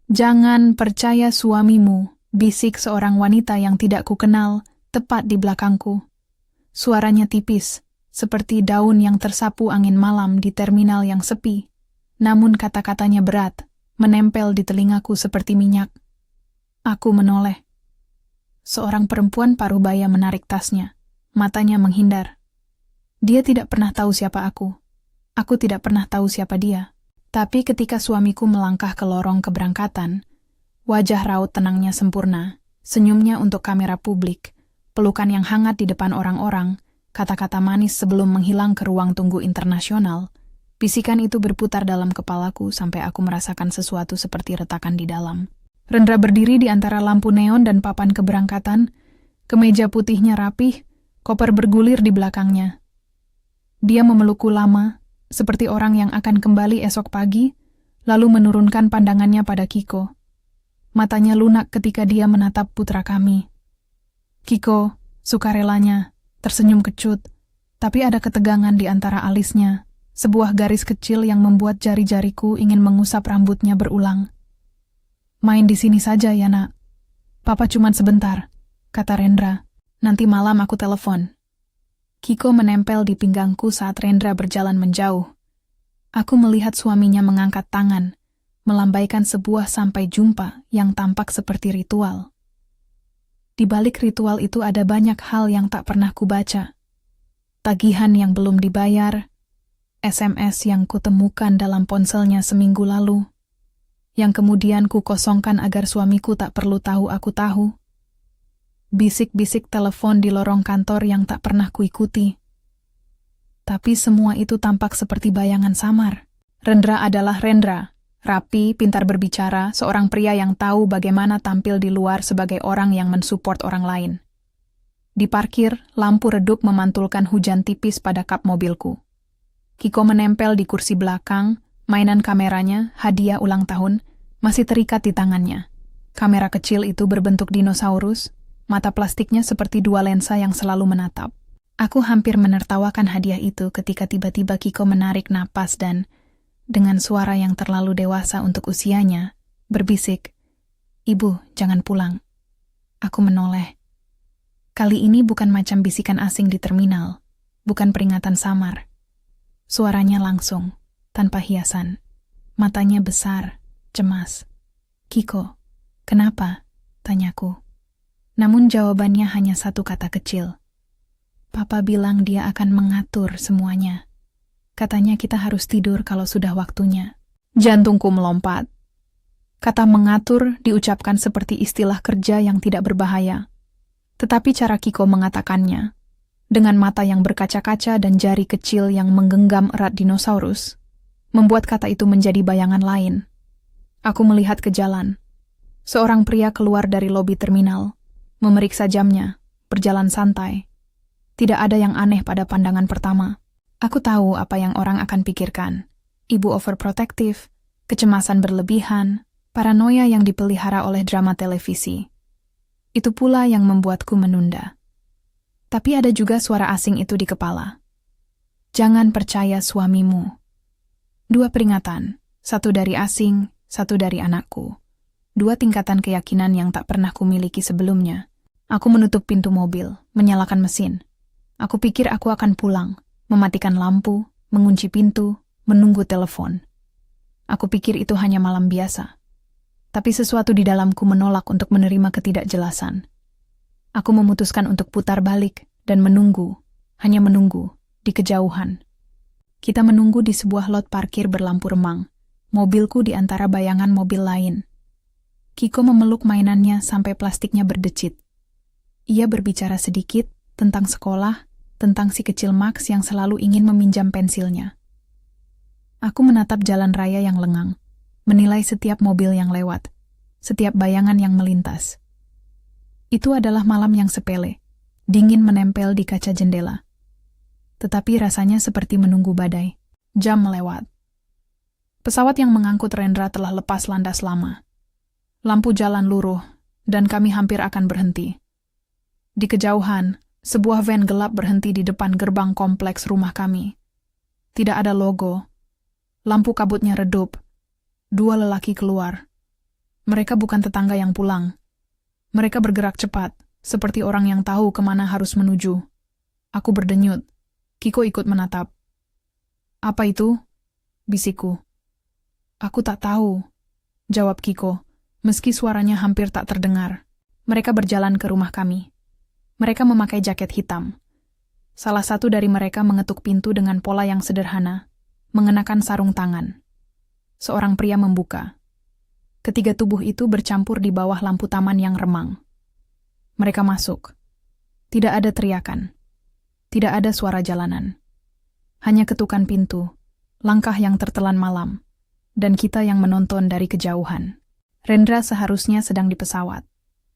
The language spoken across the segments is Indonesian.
Jangan percaya suamimu, bisik seorang wanita yang tidak kukenal, tepat di belakangku. Suaranya tipis, seperti daun yang tersapu angin malam di terminal yang sepi. Namun kata-katanya berat, menempel di telingaku seperti minyak. Aku menoleh. Seorang perempuan parubaya menarik tasnya, matanya menghindar. Dia tidak pernah tahu siapa aku. Aku tidak pernah tahu siapa dia. Tapi ketika suamiku melangkah ke lorong keberangkatan, wajah raut tenangnya sempurna, senyumnya untuk kamera publik, pelukan yang hangat di depan orang-orang, kata-kata manis sebelum menghilang ke ruang tunggu internasional, bisikan itu berputar dalam kepalaku sampai aku merasakan sesuatu seperti retakan di dalam. Rendra berdiri di antara lampu neon dan papan keberangkatan, kemeja putihnya rapih, koper bergulir di belakangnya. Dia memelukku lama, seperti orang yang akan kembali esok pagi, lalu menurunkan pandangannya pada Kiko. Matanya lunak ketika dia menatap putra kami. Kiko, sukarelanya, tersenyum kecut, tapi ada ketegangan di antara alisnya, sebuah garis kecil yang membuat jari-jariku ingin mengusap rambutnya berulang. Main di sini saja ya nak. Papa cuman sebentar, kata Rendra. Nanti malam aku telepon. Kiko menempel di pinggangku saat Rendra berjalan menjauh. Aku melihat suaminya mengangkat tangan, melambaikan sebuah sampai jumpa yang tampak seperti ritual. Di balik ritual itu ada banyak hal yang tak pernah kubaca. Tagihan yang belum dibayar, SMS yang kutemukan dalam ponselnya seminggu lalu, yang kemudian kukosongkan agar suamiku tak perlu tahu aku tahu. Bisik-bisik telepon di lorong kantor yang tak pernah kuikuti. Tapi semua itu tampak seperti bayangan samar. Rendra adalah Rendra, rapi, pintar berbicara, seorang pria yang tahu bagaimana tampil di luar sebagai orang yang mensupport orang lain. Di parkir, lampu redup memantulkan hujan tipis pada kap mobilku. Kiko menempel di kursi belakang, mainan kameranya, hadiah ulang tahun, masih terikat di tangannya. Kamera kecil itu berbentuk dinosaurus, mata plastiknya seperti dua lensa yang selalu menatap. Aku hampir menertawakan hadiah itu ketika tiba-tiba Kiko menarik napas dan, dengan suara yang terlalu dewasa untuk usianya, berbisik, "Ibu, jangan pulang." Aku menoleh. Kali ini bukan macam bisikan asing di terminal, bukan peringatan samar. Suaranya langsung, tanpa hiasan. Matanya besar, cemas. "Kiko, kenapa?" tanyaku. Namun jawabannya hanya satu kata kecil. "Papa bilang dia akan mengatur semuanya. Katanya kita harus tidur kalau sudah waktunya." Jantungku melompat. Kata mengatur diucapkan seperti istilah kerja yang tidak berbahaya. Tetapi cara Kiko mengatakannya, dengan mata yang berkaca-kaca dan jari kecil yang menggenggam erat dinosaurus, membuat kata itu menjadi bayangan lain. Aku melihat ke jalan. Seorang pria keluar dari lobi terminal, memeriksa jamnya, berjalan santai. Tidak ada yang aneh pada pandangan pertama. Aku tahu apa yang orang akan pikirkan. Ibu overprotective, kecemasan berlebihan, paranoia yang dipelihara oleh drama televisi. Itu pula yang membuatku menunda. Tapi ada juga suara asing itu di kepala. Jangan percaya suamimu. Dua peringatan, satu dari asing, satu dari anakku. Dua tingkatan keyakinan yang tak pernah kumiliki sebelumnya. Aku menutup pintu mobil, menyalakan mesin. Aku pikir aku akan pulang, mematikan lampu, mengunci pintu, menunggu telepon. Aku pikir itu hanya malam biasa. Tapi sesuatu di dalamku menolak untuk menerima ketidakjelasan. Aku memutuskan untuk putar balik dan menunggu, hanya menunggu, di kejauhan. Kita menunggu di sebuah lot parkir berlampu remang, mobilku di antara bayangan mobil lain. Kiko memeluk mainannya sampai plastiknya berdecit. Ia berbicara sedikit tentang sekolah, tentang si kecil Max yang selalu ingin meminjam pensilnya. Aku menatap jalan raya yang lengang, menilai setiap mobil yang lewat, setiap bayangan yang melintas. Itu adalah malam yang sepele, dingin menempel di kaca jendela. Tetapi rasanya seperti menunggu badai. Jam melewat. Pesawat yang mengangkut Rendra telah lepas landas lama. Lampu jalan luruh, dan kami hampir akan berhenti. Di kejauhan, sebuah van gelap berhenti di depan gerbang kompleks rumah kami. Tidak ada logo. Lampu kabutnya redup. Dua lelaki keluar. Mereka bukan tetangga yang pulang. Mereka bergerak cepat, seperti orang yang tahu kemana harus menuju. Aku berdenyut. Kiko ikut menatap. Apa itu? Bisikku. Aku tak tahu, jawab Kiko, meski suaranya hampir tak terdengar. Mereka berjalan ke rumah kami. Mereka memakai jaket hitam. Salah satu dari mereka mengetuk pintu dengan pola yang sederhana, mengenakan sarung tangan. Seorang pria membuka. Ketiga tubuh itu bercampur di bawah lampu taman yang remang. Mereka masuk. Tidak ada teriakan. Tidak ada suara jalanan. Hanya ketukan pintu, langkah yang tertelan malam, dan kita yang menonton dari kejauhan. Rendra seharusnya sedang di pesawat.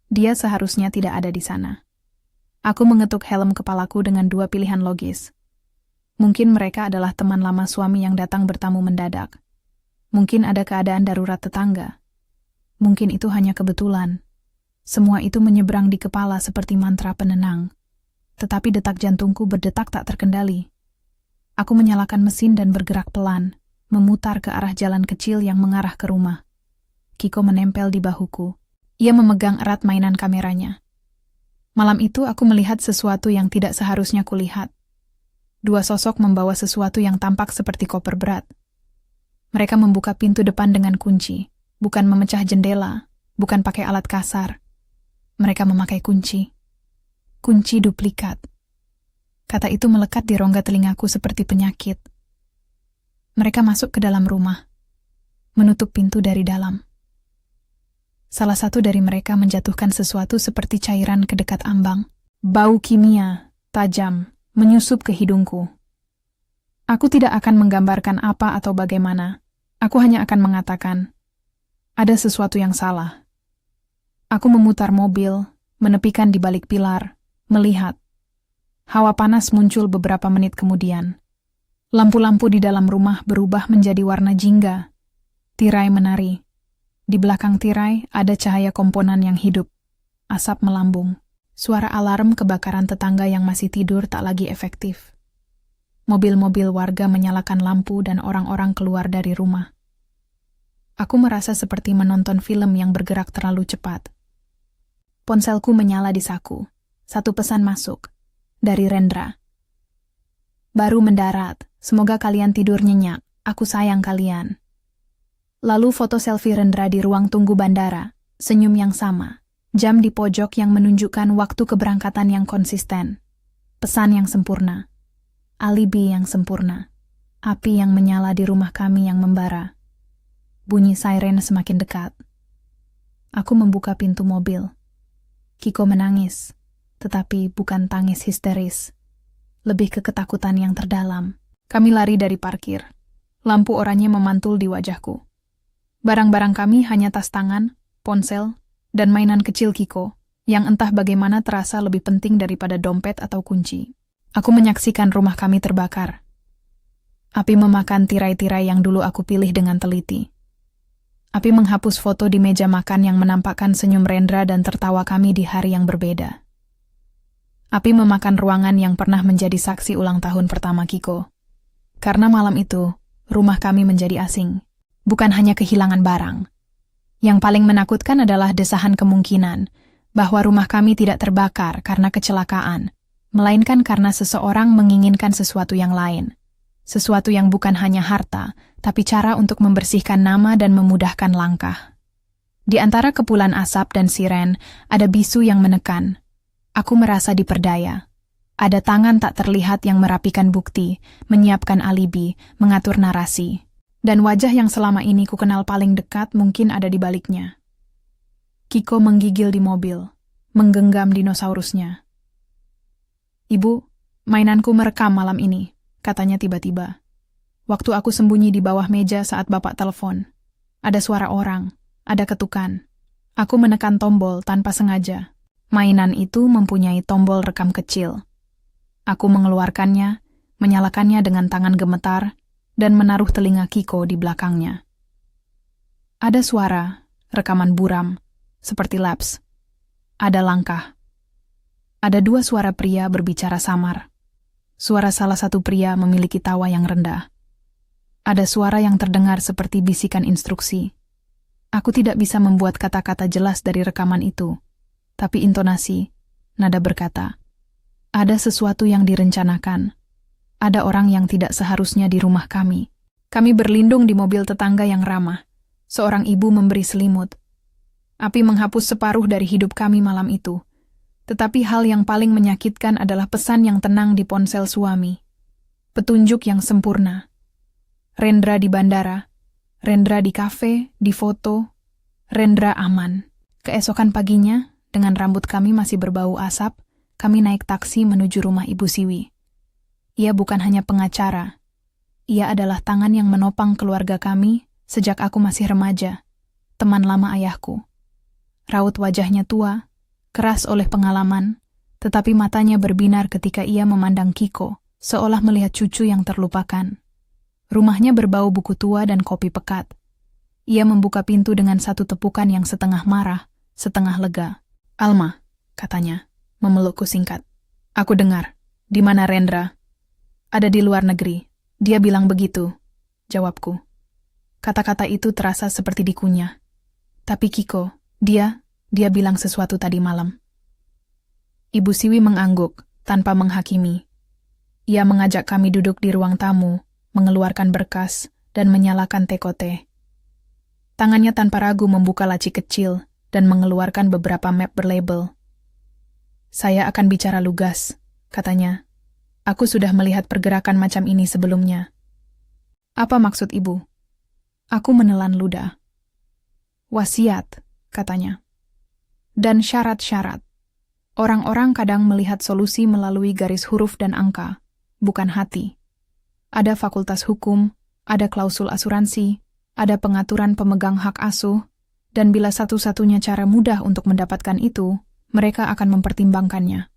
Dia seharusnya tidak ada di sana. Aku mengetuk helm kepalaku dengan dua pilihan logis. Mungkin mereka adalah teman lama suami yang datang bertamu mendadak. Mungkin ada keadaan darurat tetangga. Mungkin itu hanya kebetulan. Semua itu menyeberang di kepala seperti mantra penenang. Tetapi detak jantungku berdetak tak terkendali. Aku menyalakan mesin dan bergerak pelan, memutar ke arah jalan kecil yang mengarah ke rumah. Kiko menempel di bahuku. Ia memegang erat mainan kameranya. Malam itu aku melihat sesuatu yang tidak seharusnya kulihat. Dua sosok membawa sesuatu yang tampak seperti koper berat. Mereka membuka pintu depan dengan kunci, bukan memecah jendela, bukan pakai alat kasar. Mereka memakai kunci. Kunci duplikat. Kata itu melekat di rongga telingaku seperti penyakit. Mereka masuk ke dalam rumah, menutup pintu dari dalam. Salah satu dari mereka menjatuhkan sesuatu seperti cairan ke dekat ambang. Bau kimia, tajam, menyusup ke hidungku. Aku tidak akan menggambarkan apa atau bagaimana. Aku hanya akan mengatakan, ada sesuatu yang salah. Aku memutar mobil, menepikan di balik pilar, melihat. Hawa panas muncul beberapa menit kemudian. Lampu-lampu di dalam rumah berubah menjadi warna jingga. Tirai menari. Di belakang tirai ada cahaya komponen yang hidup. Asap melambung. Suara alarm kebakaran tetangga yang masih tidur tak lagi efektif. Mobil-mobil warga menyalakan lampu dan orang-orang keluar dari rumah. Aku merasa seperti menonton film yang bergerak terlalu cepat. Ponselku menyala di saku. Satu pesan masuk. Dari Rendra. Baru mendarat, semoga kalian tidur nyenyak, aku sayang kalian. Lalu foto selfie Rendra di ruang tunggu bandara, senyum yang sama, jam di pojok yang menunjukkan waktu keberangkatan yang konsisten, pesan yang sempurna, alibi yang sempurna, api yang menyala di rumah kami yang membara. Bunyi siren semakin dekat. Aku membuka pintu mobil. Kiko menangis. Tetapi bukan tangis histeris. Lebih ke ketakutan yang terdalam. Kami lari dari parkir. Lampu oranye memantul di wajahku. Barang-barang kami hanya tas tangan, ponsel, dan mainan kecil Kiko, yang entah bagaimana terasa lebih penting daripada dompet atau kunci. Aku menyaksikan rumah kami terbakar. Api memakan tirai-tirai yang dulu aku pilih dengan teliti. Api menghapus foto di meja makan yang menampakkan senyum Rendra dan tertawa kami di hari yang berbeda. Api memakan ruangan yang pernah menjadi saksi ulang tahun pertama Kiko. Karena malam itu, rumah kami menjadi asing. Bukan hanya kehilangan barang. Yang paling menakutkan adalah desahan kemungkinan bahwa rumah kami tidak terbakar karena kecelakaan, melainkan karena seseorang menginginkan sesuatu yang lain. Sesuatu yang bukan hanya harta, tapi cara untuk membersihkan nama dan memudahkan langkah. Di antara kepulan asap dan siren, ada bisu yang menekan. Aku merasa diperdaya. Ada tangan tak terlihat yang merapikan bukti, menyiapkan alibi, mengatur narasi. Dan wajah yang selama ini kukenal paling dekat mungkin ada di baliknya. Kiko menggigil di mobil, menggenggam dinosaurusnya. Ibu, mainanku merekam malam ini, katanya tiba-tiba. Waktu aku sembunyi di bawah meja saat bapak telepon. Ada suara orang, ada ketukan. Aku menekan tombol tanpa sengaja. Mainan itu mempunyai tombol rekam kecil. Aku mengeluarkannya, menyalakannya dengan tangan gemetar, dan menaruh telinga Kiko di belakangnya. Ada suara, rekaman buram, seperti laps. Ada langkah. Ada dua suara pria berbicara samar. Suara salah satu pria memiliki tawa yang rendah. Ada suara yang terdengar seperti bisikan instruksi. Aku tidak bisa membuat kata-kata jelas dari rekaman itu, tapi intonasi, nada berkata, ada sesuatu yang direncanakan. Ada orang yang tidak seharusnya di rumah kami. Kami berlindung di mobil tetangga yang ramah. Seorang ibu memberi selimut. Api menghapus separuh dari hidup kami malam itu. Tetapi hal yang paling menyakitkan adalah pesan yang tenang di ponsel suami. Petunjuk yang sempurna. Rendra di bandara. Rendra di kafe, di foto. Rendra aman. Keesokan paginya, dengan rambut kami masih berbau asap, kami naik taksi menuju rumah Ibu Siwi. Ia bukan hanya pengacara. Ia adalah tangan yang menopang keluarga kami sejak aku masih remaja, teman lama ayahku. Raut wajahnya tua, keras oleh pengalaman, tetapi matanya berbinar ketika ia memandang Kiko, seolah melihat cucu yang terlupakan. Rumahnya berbau buku tua dan kopi pekat. Ia membuka pintu dengan satu tepukan yang setengah marah, setengah lega. Alma, katanya, memelukku singkat. Aku dengar. Di mana Rendra? Ada di luar negeri. Dia bilang begitu, jawabku. Kata-kata itu terasa seperti dikunyah. Tapi Kiko, dia bilang sesuatu tadi malam. Ibu Siwi mengangguk, tanpa menghakimi. Ia mengajak kami duduk di ruang tamu, mengeluarkan berkas, dan menyalakan tekote. Tangannya tanpa ragu membuka laci kecil dan mengeluarkan beberapa map berlabel. Saya akan bicara lugas, katanya. Aku sudah melihat pergerakan macam ini sebelumnya. Apa maksud ibu? Aku menelan ludah. Wasiat, katanya. Dan syarat-syarat. Orang-orang kadang melihat solusi melalui garis huruf dan angka, bukan hati. Ada fakultas hukum, ada klausul asuransi, ada pengaturan pemegang hak asuh, dan bila satu-satunya cara mudah untuk mendapatkan itu, mereka akan mempertimbangkannya.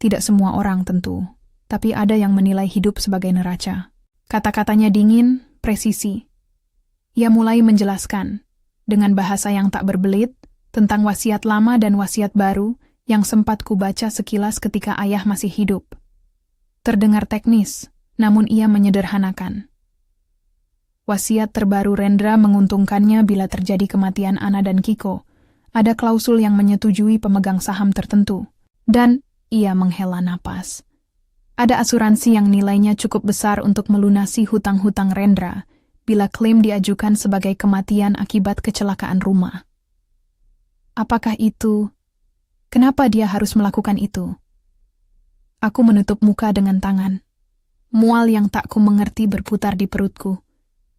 Tidak semua orang tentu, tapi ada yang menilai hidup sebagai neraca. Kata-katanya dingin, presisi. Ia mulai menjelaskan, dengan bahasa yang tak berbelit, tentang wasiat lama dan wasiat baru yang sempat kubaca sekilas ketika ayah masih hidup. Terdengar teknis, namun ia menyederhanakan. Wasiat terbaru Rendra menguntungkannya bila terjadi kematian Ana dan Kiko. Ada klausul yang menyetujui pemegang saham tertentu. Dan ia menghela napas. Ada asuransi yang nilainya cukup besar untuk melunasi hutang-hutang Rendra bila klaim diajukan sebagai kematian akibat kecelakaan rumah. Apakah itu? Kenapa dia harus melakukan itu? Aku menutup muka dengan tangan. Mual yang tak ku mengerti berputar di perutku.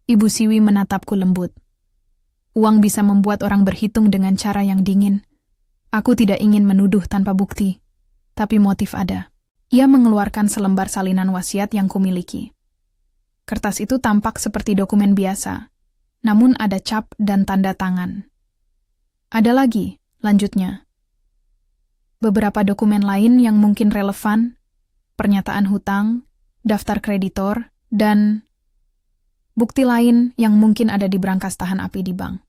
Ibu Siwi menatapku lembut. Uang bisa membuat orang berhitung dengan cara yang dingin. Aku tidak ingin menuduh tanpa bukti, tapi motif ada. Ia mengeluarkan selembar salinan wasiat yang kumiliki. Kertas itu tampak seperti dokumen biasa, namun ada cap dan tanda tangan. Ada lagi, lanjutnya. Beberapa dokumen lain yang mungkin relevan, pernyataan hutang, daftar kreditor, dan bukti lain yang mungkin ada di brankas tahan api di bank.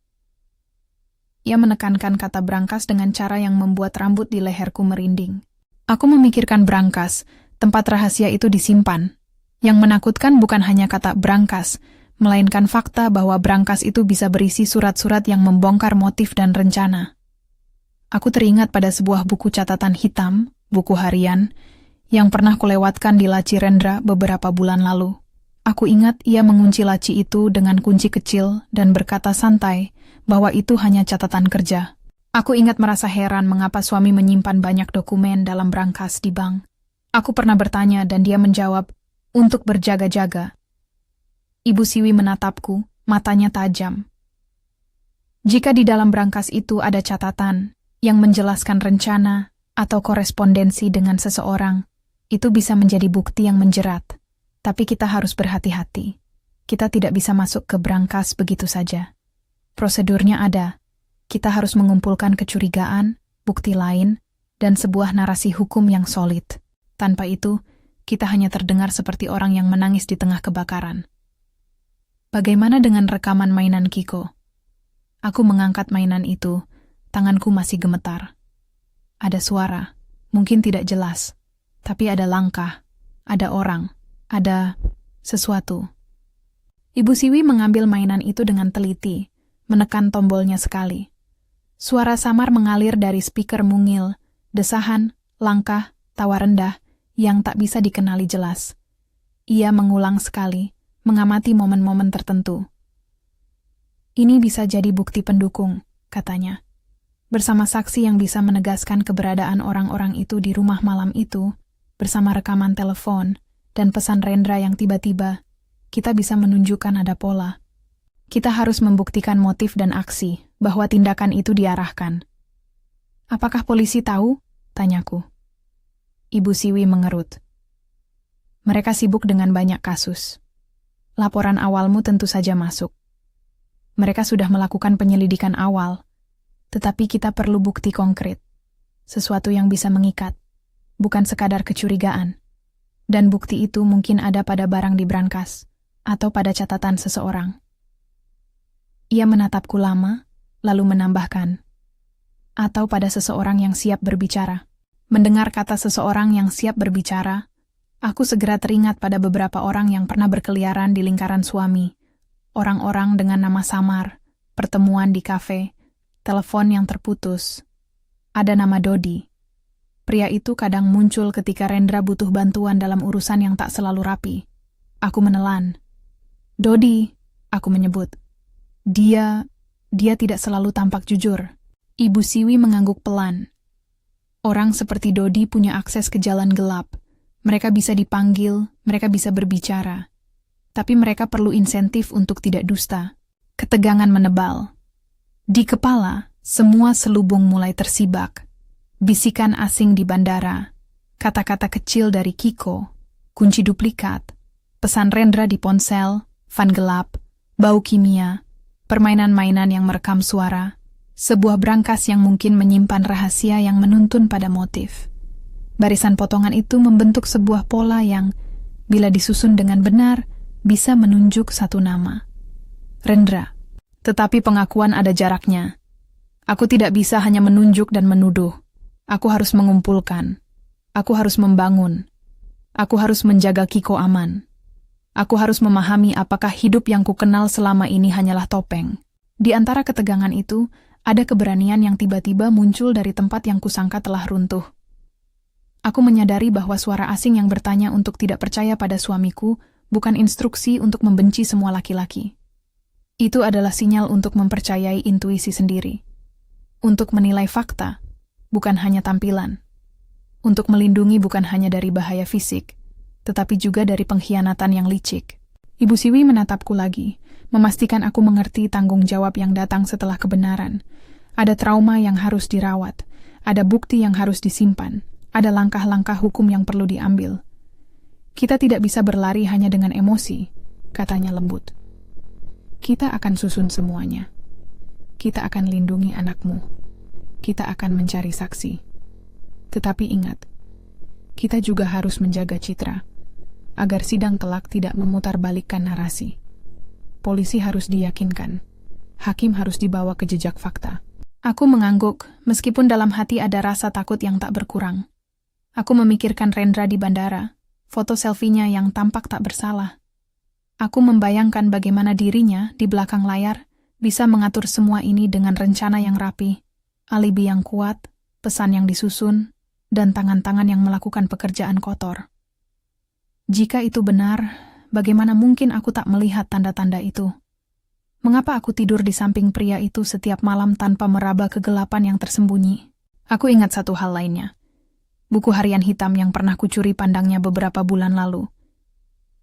Ia menekankan kata brankas dengan cara yang membuat rambut di leherku merinding. Aku memikirkan brankas, tempat rahasia itu disimpan. Yang menakutkan bukan hanya kata brankas, melainkan fakta bahwa brankas itu bisa berisi surat-surat yang membongkar motif dan rencana. Aku teringat pada sebuah buku catatan hitam, buku harian, yang pernah kulewatkan di laci Rendra beberapa bulan lalu. Aku ingat ia mengunci laci itu dengan kunci kecil dan berkata santai bahwa itu hanya catatan kerja. Aku ingat merasa heran mengapa suami menyimpan banyak dokumen dalam brankas di bank. Aku pernah bertanya dan dia menjawab, untuk berjaga-jaga. Ibu Siwi menatapku, matanya tajam. Jika di dalam brankas itu ada catatan yang menjelaskan rencana atau korespondensi dengan seseorang, itu bisa menjadi bukti yang menjerat. Tapi kita harus berhati-hati. Kita tidak bisa masuk ke brankas begitu saja. Prosedurnya ada. Kita harus mengumpulkan kecurigaan, bukti lain, dan sebuah narasi hukum yang solid. Tanpa itu, kita hanya terdengar seperti orang yang menangis di tengah kebakaran. Bagaimana dengan rekaman mainan Kiko? Aku mengangkat mainan itu, tanganku masih gemetar. Ada suara, mungkin tidak jelas, tapi ada langkah, ada orang, ada sesuatu. Ibu Siwi mengambil mainan itu dengan teliti, menekan tombolnya sekali. Suara samar mengalir dari speaker mungil, desahan, langkah, tawa rendah yang tak bisa dikenali jelas. Ia mengulang sekali, mengamati momen-momen tertentu. Ini bisa jadi bukti pendukung, katanya. Bersama saksi yang bisa menegaskan keberadaan orang-orang itu di rumah malam itu, bersama rekaman telepon dan pesan Rendra yang tiba-tiba, kita bisa menunjukkan ada pola. Kita harus membuktikan motif dan aksi, bahwa tindakan itu diarahkan. Apakah polisi tahu? Tanyaku. Ibu Siwi mengerut. Mereka sibuk dengan banyak kasus. Laporan awalmu tentu saja masuk. Mereka sudah melakukan penyelidikan awal, tetapi kita perlu bukti konkret. Sesuatu yang bisa mengikat, bukan sekadar kecurigaan. Dan bukti itu mungkin ada pada barang di brankas, atau pada catatan seseorang. Ia menatapku lama, lalu menambahkan, atau pada seseorang yang siap berbicara. Mendengar kata seseorang yang siap berbicara, aku segera teringat pada beberapa orang yang pernah berkeliaran di lingkaran suami. Orang-orang dengan nama samar, pertemuan di kafe, telepon yang terputus. Ada nama Dodi. Pria itu kadang muncul ketika Rendra butuh bantuan dalam urusan yang tak selalu rapi. Aku menelan. Dodi, aku menyebut. Dia tidak selalu tampak jujur. Ibu Siwi mengangguk pelan. Orang seperti Dodi punya akses ke jalan gelap. Mereka bisa dipanggil, mereka bisa berbicara. Tapi mereka perlu insentif untuk tidak dusta. Ketegangan menebal. Di kepala, semua selubung mulai tersibak. Bisikan asing di bandara, kata-kata kecil dari Kiko, kunci duplikat, pesan Rendra di ponsel, van gelap, bau kimia, permainan-mainan yang merekam suara, sebuah brankas yang mungkin menyimpan rahasia yang menuntun pada motif. Barisan potongan itu membentuk sebuah pola yang, bila disusun dengan benar, bisa menunjuk satu nama. Rendra. Tetapi pengakuan ada jaraknya. Aku tidak bisa hanya menunjuk dan menuduh. Aku harus mengumpulkan. Aku harus membangun. Aku harus menjaga Kiko aman. Aku harus memahami apakah hidup yang kukenal selama ini hanyalah topeng. Di antara ketegangan itu, ada keberanian yang tiba-tiba muncul dari tempat yang kusangka telah runtuh. Aku menyadari bahwa suara asing yang bertanya untuk tidak percaya pada suamiku bukan instruksi untuk membenci semua laki-laki. Itu adalah sinyal untuk mempercayai intuisi sendiri. Untuk menilai fakta, bukan hanya tampilan. Untuk melindungi bukan hanya dari bahaya fisik, tetapi juga dari pengkhianatan yang licik. Ibu Siwi menatapku lagi, memastikan aku mengerti tanggung jawab yang datang setelah kebenaran. Ada trauma yang harus dirawat, ada bukti yang harus disimpan, ada langkah-langkah hukum yang perlu diambil. Kita tidak bisa berlari hanya dengan emosi, katanya lembut. Kita akan susun semuanya. Kita akan lindungi anakmu. Kita akan mencari saksi. Tetapi ingat, kita juga harus menjaga citra, agar sidang kelak tidak memutarbalikkan narasi. Polisi harus diyakinkan. Hakim harus dibawa ke jejak fakta. Aku mengangguk, meskipun dalam hati ada rasa takut yang tak berkurang. Aku memikirkan Rendra di bandara, foto selfie-nya yang tampak tak bersalah. Aku membayangkan bagaimana dirinya di belakang layar bisa mengatur semua ini dengan rencana yang rapi, alibi yang kuat, pesan yang disusun, dan tangan-tangan yang melakukan pekerjaan kotor. Jika itu benar, bagaimana mungkin aku tak melihat tanda-tanda itu? Mengapa aku tidur di samping pria itu setiap malam tanpa meraba kegelapan yang tersembunyi? Aku ingat satu hal lainnya. Buku harian hitam yang pernah kucuri pandangnya beberapa bulan lalu.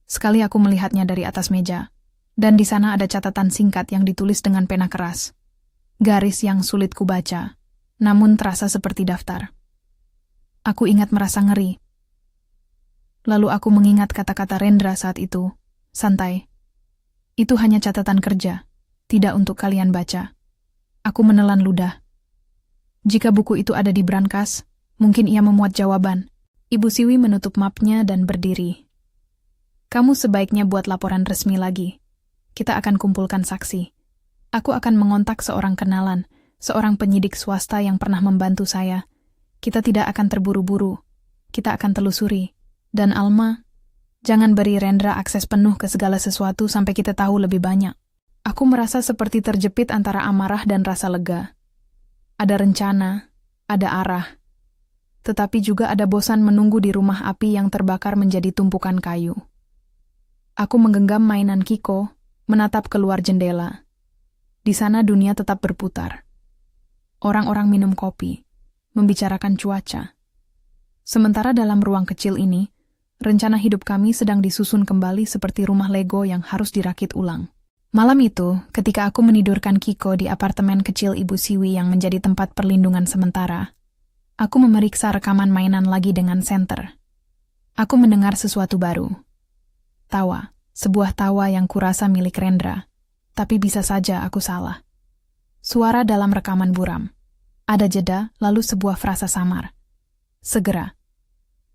Sekali aku melihatnya dari atas meja, dan di sana ada catatan singkat yang ditulis dengan pena keras. Garis yang sulit kubaca, namun terasa seperti daftar. Aku ingat merasa ngeri. Lalu aku mengingat kata-kata Rendra saat itu, santai. Itu hanya catatan kerja, tidak untuk kalian baca. Aku menelan ludah. Jika buku itu ada di brankas, mungkin ia memuat jawaban. Ibu Siwi menutup mapnya dan berdiri. Kamu sebaiknya buat laporan resmi lagi. Kita akan kumpulkan saksi. Aku akan mengontak seorang kenalan, seorang penyidik swasta yang pernah membantu saya. Kita tidak akan terburu-buru. Kita akan telusuri. Dan Alma, jangan beri Rendra akses penuh ke segala sesuatu sampai kita tahu lebih banyak. Aku merasa seperti terjepit antara amarah dan rasa lega. Ada rencana, ada arah. Tetapi juga ada bosan menunggu di rumah api yang terbakar menjadi tumpukan kayu. Aku menggenggam mainan Kiko, menatap keluar jendela. Di sana dunia tetap berputar. Orang-orang minum kopi, membicarakan cuaca. Sementara dalam ruang kecil ini, rencana hidup kami sedang disusun kembali seperti rumah Lego yang harus dirakit ulang. Malam itu, ketika aku menidurkan Kiko di apartemen kecil Ibu Siwi yang menjadi tempat perlindungan sementara, aku memeriksa rekaman mainan lagi dengan senter. Aku mendengar sesuatu baru. Tawa, sebuah tawa yang kurasa milik Rendra, tapi bisa saja aku salah. Suara dalam rekaman buram. Ada jeda, lalu sebuah frasa samar. Segera.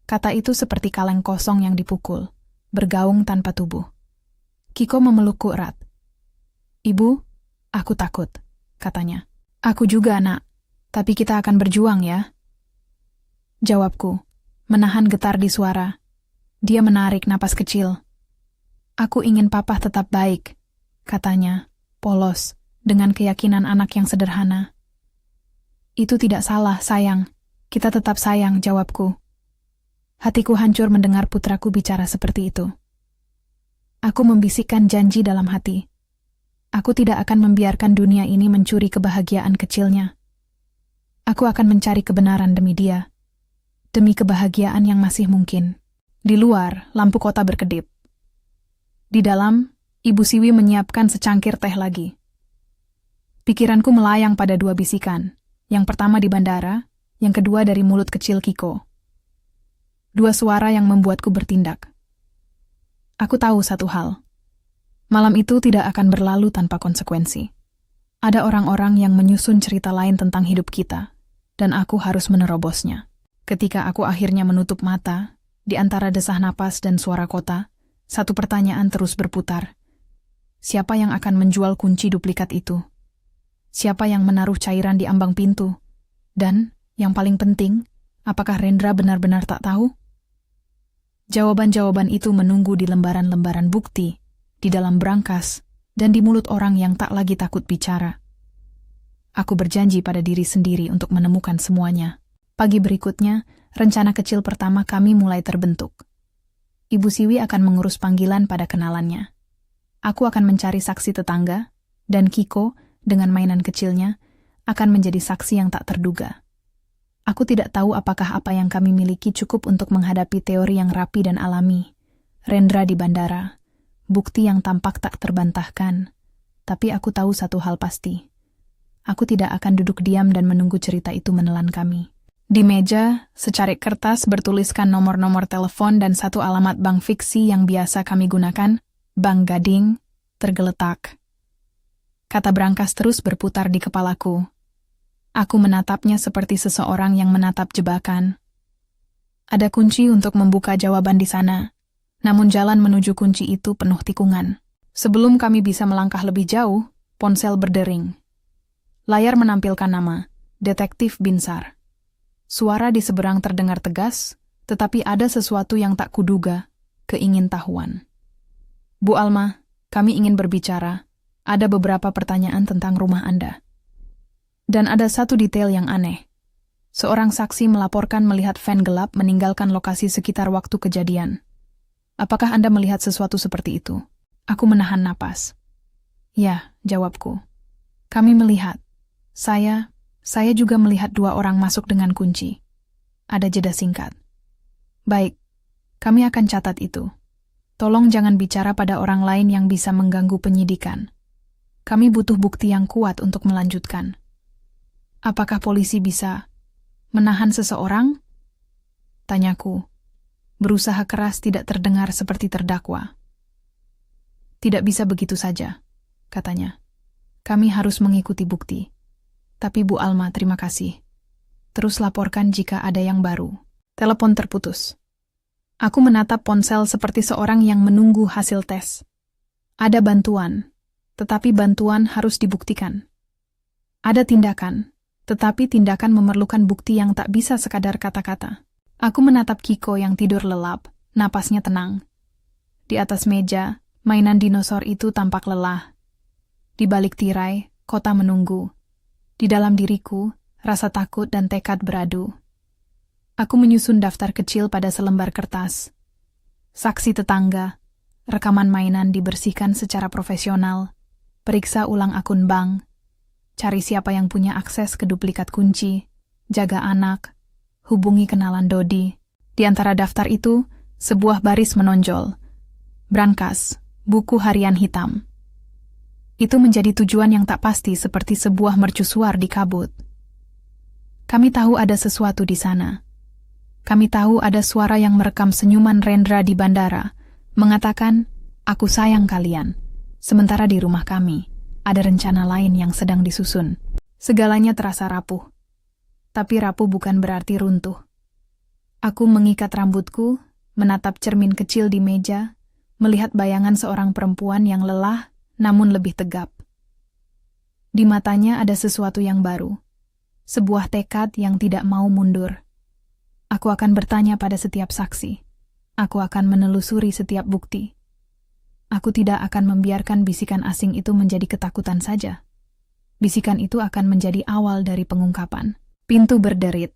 Kata itu seperti kaleng kosong yang dipukul, bergaung tanpa tubuh. Kiko memelukku erat. Ibu, aku takut, katanya. Aku juga, Nak. Tapi kita akan berjuang ya. Jawabku, menahan getar di suara. Dia menarik napas kecil. Aku ingin papa tetap baik, katanya, polos, dengan keyakinan anak yang sederhana. Itu tidak salah, sayang. Kita tetap sayang, jawabku. Hatiku hancur mendengar putraku bicara seperti itu. Aku membisikkan janji dalam hati. Aku tidak akan membiarkan dunia ini mencuri kebahagiaan kecilnya. Aku akan mencari kebenaran demi dia. Demi kebahagiaan yang masih mungkin. Di luar, lampu kota berkedip. Di dalam, Ibu Siwi menyiapkan secangkir teh lagi. Pikiranku melayang pada dua bisikan. Yang pertama di bandara, yang kedua dari mulut kecil Kiko. Dua suara yang membuatku bertindak. Aku tahu satu hal. Malam itu tidak akan berlalu tanpa konsekuensi. Ada orang-orang yang menyusun cerita lain tentang hidup kita, dan aku harus menerobosnya. Ketika aku akhirnya menutup mata, di antara desah napas dan suara kota, satu pertanyaan terus berputar. Siapa yang akan menjual kunci duplikat itu? Siapa yang menaruh cairan di ambang pintu? Dan, yang paling penting, apakah Rendra benar-benar tak tahu? Jawaban-jawaban itu menunggu di lembaran-lembaran bukti, di dalam brankas, dan di mulut orang yang tak lagi takut bicara. Aku berjanji pada diri sendiri untuk menemukan semuanya. Pagi berikutnya, rencana kecil pertama kami mulai terbentuk. Ibu Siwi akan mengurus panggilan pada kenalannya. Aku akan mencari saksi tetangga, dan Kiko, dengan mainan kecilnya, akan menjadi saksi yang tak terduga. Aku tidak tahu apakah apa yang kami miliki cukup untuk menghadapi teori yang rapi dan alami. Rendra di bandara, bukti yang tampak tak terbantahkan. Tapi aku tahu satu hal pasti. Aku tidak akan duduk diam dan menunggu cerita itu menelan kami. Di meja, secarik kertas bertuliskan nomor-nomor telepon dan satu alamat bank fiksi yang biasa kami gunakan, Bank Gading, tergeletak. Kata brankas terus berputar di kepalaku. Aku menatapnya seperti seseorang yang menatap jebakan. Ada kunci untuk membuka jawaban di sana, namun jalan menuju kunci itu penuh tikungan. Sebelum kami bisa melangkah lebih jauh, ponsel berdering. Layar menampilkan nama, Detektif Binsar. Suara di seberang terdengar tegas, tetapi ada sesuatu yang tak kuduga, keingintahuan. Bu Alma, kami ingin berbicara. Ada beberapa pertanyaan tentang rumah Anda. Dan ada satu detail yang aneh. Seorang saksi melaporkan melihat van gelap meninggalkan lokasi sekitar waktu kejadian. Apakah Anda melihat sesuatu seperti itu? Aku menahan napas. Ya, jawabku. Kami melihat. Saya juga melihat dua orang masuk dengan kunci. Ada jeda singkat. Baik, kami akan catat itu. Tolong jangan bicara pada orang lain yang bisa mengganggu penyidikan. Kami butuh bukti yang kuat untuk melanjutkan. Apakah polisi bisa menahan seseorang? Tanyaku. Berusaha keras tidak terdengar seperti terdakwa. Tidak bisa begitu saja, katanya. Kami harus mengikuti bukti. Tapi Bu Alma, terima kasih. Terus laporkan jika ada yang baru. Telepon terputus. Aku menatap ponsel seperti seorang yang menunggu hasil tes. Ada bantuan, tetapi bantuan harus dibuktikan. Ada tindakan, tetapi tindakan memerlukan bukti yang tak bisa sekadar kata-kata. Aku menatap Kiko yang tidur lelap, napasnya tenang. Di atas meja, mainan dinosaur itu tampak lelah. Di balik tirai, kota menunggu. Di dalam diriku, rasa takut dan tekad beradu. Aku menyusun daftar kecil pada selembar kertas. Saksi tetangga, rekaman mainan dibersihkan secara profesional, periksa ulang akun bank, cari siapa yang punya akses ke duplikat kunci, jaga anak, hubungi kenalan Dodi. Di antara daftar itu, sebuah baris menonjol. Brankas, buku harian hitam. Itu menjadi tujuan yang tak pasti seperti sebuah mercusuar di kabut. Kami tahu ada sesuatu di sana. Kami tahu ada suara yang merekam senyuman Rendra di bandara, mengatakan, "Aku sayang kalian." Sementara di rumah kami, ada rencana lain yang sedang disusun. Segalanya terasa rapuh. Tapi rapuh bukan berarti runtuh. Aku mengikat rambutku, menatap cermin kecil di meja, melihat bayangan seorang perempuan yang lelah namun lebih tegap. Di matanya ada sesuatu yang baru, sebuah tekad yang tidak mau mundur. Aku akan bertanya pada setiap saksi. Aku akan menelusuri setiap bukti. Aku tidak akan membiarkan bisikan asing itu menjadi ketakutan saja. Bisikan itu akan menjadi awal dari pengungkapan. Pintu berderit.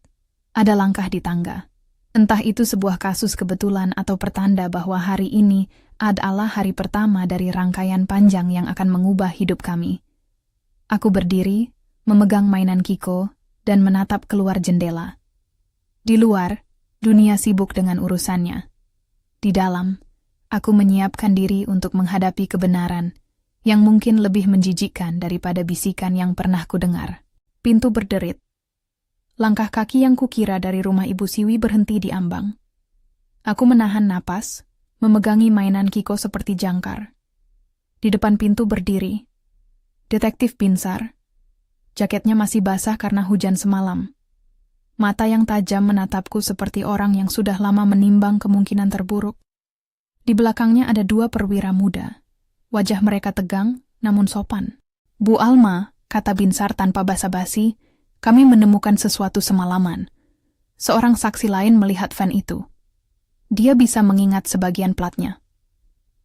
Ada langkah di tangga. Entah itu sebuah kasus kebetulan atau pertanda bahwa hari ini adalah hari pertama dari rangkaian panjang yang akan mengubah hidup kami. Aku berdiri, memegang mainan Kiko, dan menatap keluar jendela. Di luar, dunia sibuk dengan urusannya. Di dalam, aku menyiapkan diri untuk menghadapi kebenaran yang mungkin lebih menjijikkan daripada bisikan yang pernah kudengar. Pintu berderit. Langkah kaki yang kukira dari rumah Ibu Siwi berhenti di ambang. Aku menahan napas, memegangi mainan Kiko seperti jangkar. Di depan pintu berdiri Detektif Binsar. Jaketnya masih basah karena hujan semalam. Mata yang tajam menatapku seperti orang yang sudah lama menimbang kemungkinan terburuk. Di belakangnya ada dua perwira muda. Wajah mereka tegang, namun sopan. "Bu Alma," kata Binsar tanpa basa-basi, "kami menemukan sesuatu semalaman." Seorang saksi lain melihat van itu. Dia bisa mengingat sebagian platnya.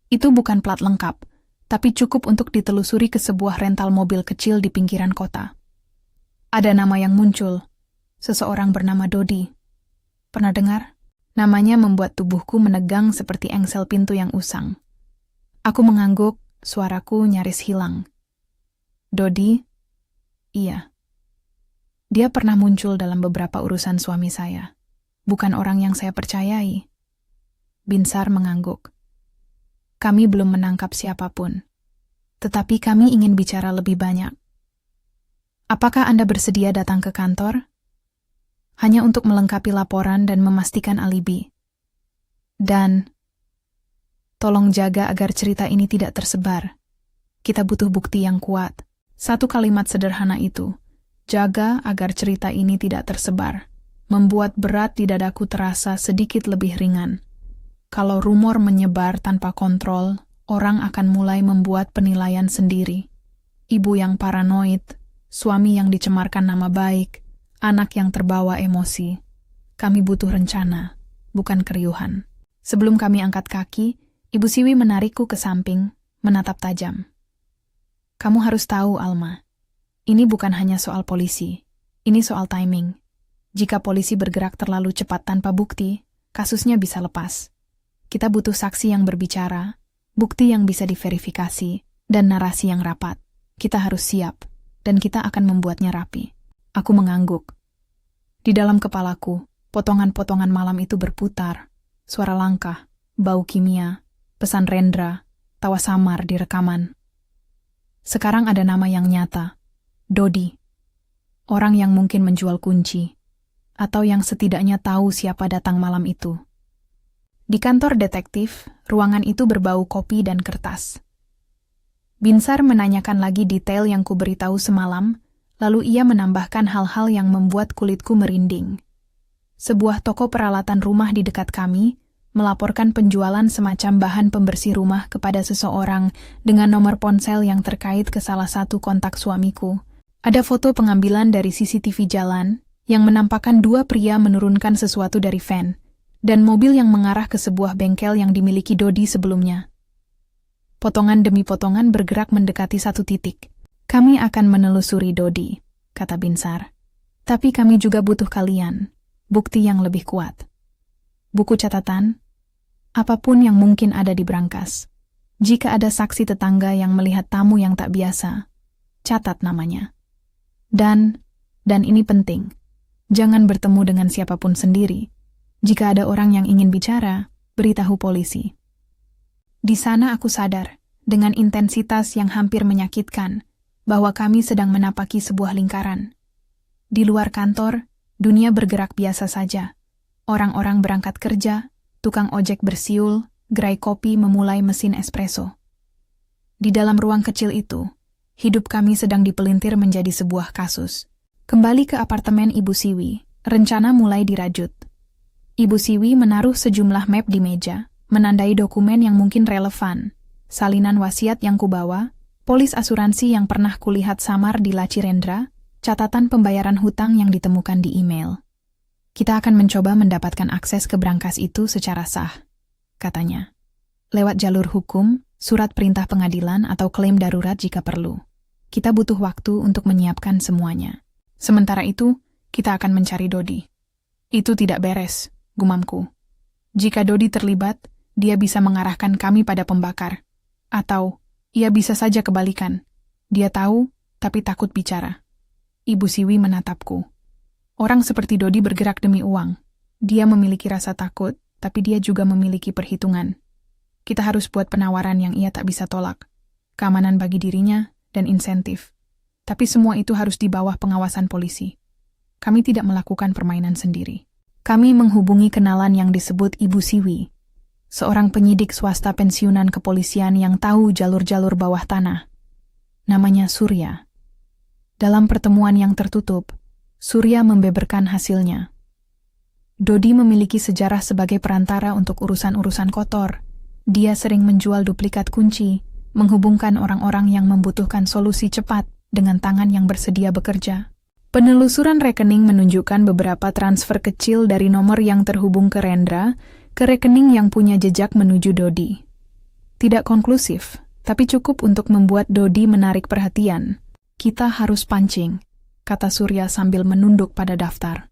Itu bukan plat lengkap, tapi cukup untuk ditelusuri ke sebuah rental mobil kecil di pinggiran kota. Ada nama yang muncul, seseorang bernama Dodi. Pernah dengar? Namanya membuat tubuhku menegang seperti engsel pintu yang usang. Aku mengangguk, suaraku nyaris hilang. Dodi? Iya. Dia pernah muncul dalam beberapa urusan suami saya. Bukan orang yang saya percayai. Binsar mengangguk. Kami belum menangkap siapapun. Tetapi kami ingin bicara lebih banyak. Apakah Anda bersedia datang ke kantor? Hanya untuk melengkapi laporan dan memastikan alibi. Dan tolong jaga agar cerita ini tidak tersebar. Kita butuh bukti yang kuat. Satu kalimat sederhana itu, jaga agar cerita ini tidak tersebar, membuat berat di dadaku terasa sedikit lebih ringan. Kalau rumor menyebar tanpa kontrol, orang akan mulai membuat penilaian sendiri. Ibu yang paranoid, suami yang dicemarkan nama baik, anak yang terbawa emosi. Kami butuh rencana, bukan keriuhan. Sebelum kami angkat kaki, Ibu Siwi menarikku ke samping, menatap tajam. Kamu harus tahu, Alma. Ini bukan hanya soal polisi. Ini soal timing. Jika polisi bergerak terlalu cepat tanpa bukti, kasusnya bisa lepas. Kita butuh saksi yang berbicara, bukti yang bisa diverifikasi, dan narasi yang rapat. Kita harus siap, dan kita akan membuatnya rapi. Aku mengangguk. Di dalam kepalaku, potongan-potongan malam itu berputar. Suara langkah, bau kimia, pesan Rendra, tawa samar di rekaman. Sekarang ada nama yang nyata, Dodi. Orang yang mungkin menjual kunci, atau yang setidaknya tahu siapa datang malam itu. Di kantor detektif, ruangan itu berbau kopi dan kertas. Binsar menanyakan lagi detail yang kuberitahu semalam, lalu ia menambahkan hal-hal yang membuat kulitku merinding. Sebuah toko peralatan rumah di dekat kami melaporkan penjualan semacam bahan pembersih rumah kepada seseorang dengan nomor ponsel yang terkait ke salah satu kontak suamiku. Ada foto pengambilan dari CCTV jalan yang menampakkan dua pria menurunkan sesuatu dari van, dan mobil yang mengarah ke sebuah bengkel yang dimiliki Dodi sebelumnya. Potongan demi potongan bergerak mendekati satu titik. Kami akan menelusuri Dodi, kata Binsar. Tapi kami juga butuh kalian, bukti yang lebih kuat. Buku catatan, apapun yang mungkin ada di berangkas. Jika ada saksi tetangga yang melihat tamu yang tak biasa, catat namanya. Dan ini penting, jangan bertemu dengan siapapun sendiri. Jika ada orang yang ingin bicara, beritahu polisi. Di sana aku sadar, dengan intensitas yang hampir menyakitkan, bahwa kami sedang menapaki sebuah lingkaran. Di luar kantor, dunia bergerak biasa saja. Orang-orang berangkat kerja, tukang ojek bersiul, gerai kopi memulai mesin espresso. Di dalam ruang kecil itu, hidup kami sedang dipelintir menjadi sebuah kasus. Kembali ke apartemen Ibu Siwi, rencana mulai dirajut. Ibu Siwi menaruh sejumlah map di meja, menandai dokumen yang mungkin relevan, salinan wasiat yang kubawa, polis asuransi yang pernah kulihat samar di laci Rendra, catatan pembayaran hutang yang ditemukan di email. Kita akan mencoba mendapatkan akses ke berangkas itu secara sah, katanya. Lewat jalur hukum, surat perintah pengadilan atau klaim darurat jika perlu. Kita butuh waktu untuk menyiapkan semuanya. Sementara itu, kita akan mencari Dodi. Itu tidak beres, gumamku. Jika Dodi terlibat, dia bisa mengarahkan kami pada pembakar. Atau ia bisa saja kebalikan. Dia tahu, tapi takut bicara. Ibu Siwi menatapku. Orang seperti Dodi bergerak demi uang. Dia memiliki rasa takut, tapi dia juga memiliki perhitungan. Kita harus buat penawaran yang ia tak bisa tolak. Keamanan bagi dirinya dan insentif. Tapi semua itu harus di bawah pengawasan polisi. Kami tidak melakukan permainan sendiri. Kami menghubungi kenalan yang disebut Ibu Siwi, seorang penyidik swasta pensiunan kepolisian yang tahu jalur-jalur bawah tanah. Namanya Surya. Dalam pertemuan yang tertutup, Surya membeberkan hasilnya. Dodi memiliki sejarah sebagai perantara untuk urusan-urusan kotor. Dia sering menjual duplikat kunci, menghubungkan orang-orang yang membutuhkan solusi cepat dengan tangan yang bersedia bekerja. Penelusuran rekening menunjukkan beberapa transfer kecil dari nomor yang terhubung ke Rendra ke rekening yang punya jejak menuju Dodi. Tidak konklusif, tapi cukup untuk membuat Dodi menarik perhatian. Kita harus pancing, kata Surya sambil menunduk pada daftar.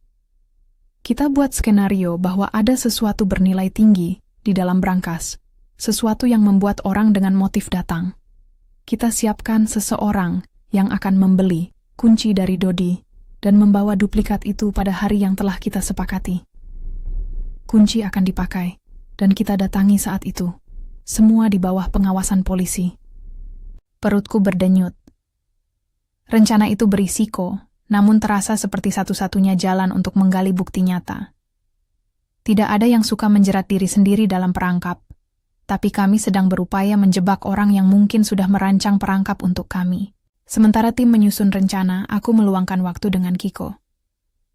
Kita buat skenario bahwa ada sesuatu bernilai tinggi di dalam berangkas, sesuatu yang membuat orang dengan motif datang. Kita siapkan seseorang yang akan membeli kunci dari Dodi dan membawa duplikat itu pada hari yang telah kita sepakati. Kunci akan dipakai, dan kita datangi saat itu. Semua di bawah pengawasan polisi. Perutku berdenyut. Rencana itu berisiko, namun terasa seperti satu-satunya jalan untuk menggali bukti nyata. Tidak ada yang suka menjerat diri sendiri dalam perangkap, tapi kami sedang berupaya menjebak orang yang mungkin sudah merancang perangkap untuk kami. Sementara tim menyusun rencana, aku meluangkan waktu dengan Kiko.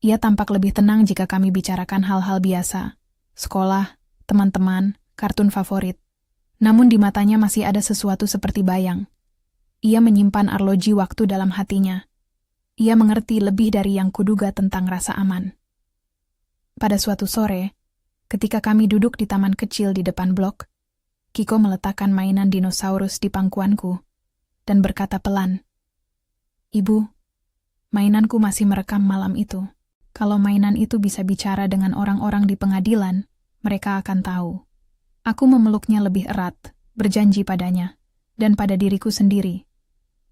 Ia tampak lebih tenang jika kami bicarakan hal-hal biasa, sekolah, teman-teman, kartun favorit. Namun di matanya masih ada sesuatu seperti bayang. Ia menyimpan arloji waktu dalam hatinya. Ia mengerti lebih dari yang kuduga tentang rasa aman. Pada suatu sore, ketika kami duduk di taman kecil di depan blok, Kiko meletakkan mainan dinosaurus di pangkuanku dan berkata pelan, "Ibu, mainanku masih merekam malam itu. Kalau mainan itu bisa bicara dengan orang-orang di pengadilan, mereka akan tahu." Aku memeluknya lebih erat, berjanji padanya, dan pada diriku sendiri,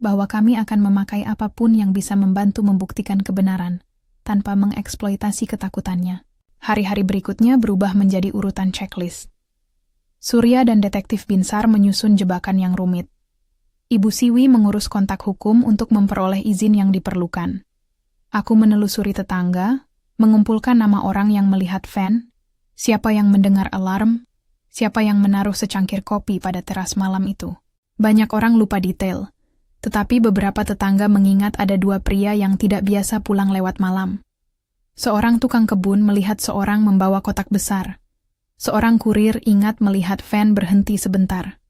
bahwa kami akan memakai apapun yang bisa membantu membuktikan kebenaran, tanpa mengeksploitasi ketakutannya. Hari-hari berikutnya berubah menjadi urutan checklist. Surya dan detektif Binsar menyusun jebakan yang rumit. Ibu Siwi mengurus kontak hukum untuk memperoleh izin yang diperlukan. Aku menelusuri tetangga, mengumpulkan nama orang yang melihat fan, siapa yang mendengar alarm, siapa yang menaruh secangkir kopi pada teras malam itu. Banyak orang lupa detail, tetapi beberapa tetangga mengingat ada dua pria yang tidak biasa pulang lewat malam. Seorang tukang kebun melihat seorang membawa kotak besar. Seorang kurir ingat melihat van berhenti sebentar.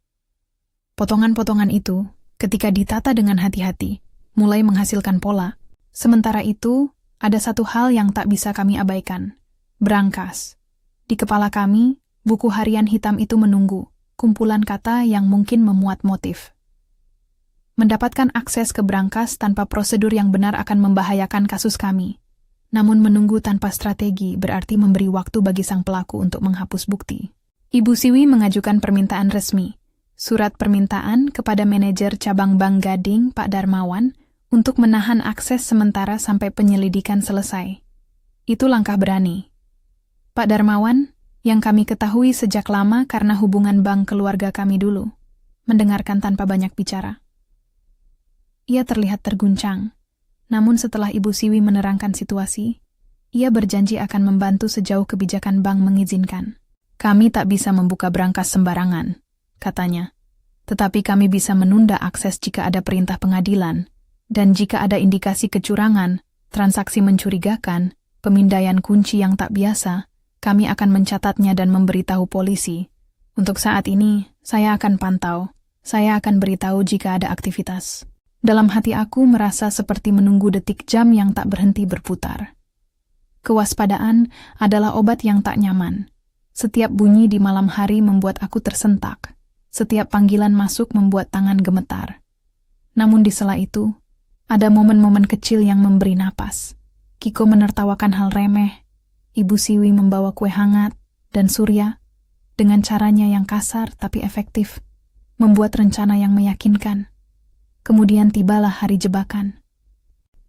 Potongan-potongan itu, ketika ditata dengan hati-hati, mulai menghasilkan pola. Sementara itu, ada satu hal yang tak bisa kami abaikan. Berangkas. Di kepala kami, buku harian hitam itu menunggu, kumpulan kata yang mungkin memuat motif. Mendapatkan akses ke berangkas tanpa prosedur yang benar akan membahayakan kasus kami. Namun menunggu tanpa strategi berarti memberi waktu bagi sang pelaku untuk menghapus bukti. Ibu Siwi mengajukan permintaan resmi, surat permintaan kepada manajer cabang Bank Gading, Pak Darmawan, untuk menahan akses sementara sampai penyelidikan selesai. Itu langkah berani. Pak Darmawan, yang kami ketahui sejak lama karena hubungan bank keluarga kami dulu, mendengarkan tanpa banyak bicara. Ia terlihat terguncang, namun setelah Ibu Siwi menerangkan situasi, ia berjanji akan membantu sejauh kebijakan bank mengizinkan. Kami tak bisa membuka berangkas sembarangan, katanya. Tetapi kami bisa menunda akses jika ada perintah pengadilan, dan jika ada indikasi kecurangan, transaksi mencurigakan, pemindaian kunci yang tak biasa, kami akan mencatatnya dan memberitahu polisi. Untuk saat ini, saya akan pantau, saya akan beritahu jika ada aktivitas. Dalam hati aku merasa seperti menunggu detik jam yang tak berhenti berputar. Kewaspadaan adalah obat yang tak nyaman. Setiap bunyi di malam hari membuat aku tersentak. Setiap panggilan masuk membuat tangan gemetar. Namun di sela itu, ada momen-momen kecil yang memberi napas. Kiko menertawakan hal remeh, Ibu Siwi membawa kue hangat, dan Surya, dengan caranya yang kasar tapi efektif, membuat rencana yang meyakinkan. Kemudian tibalah hari jebakan.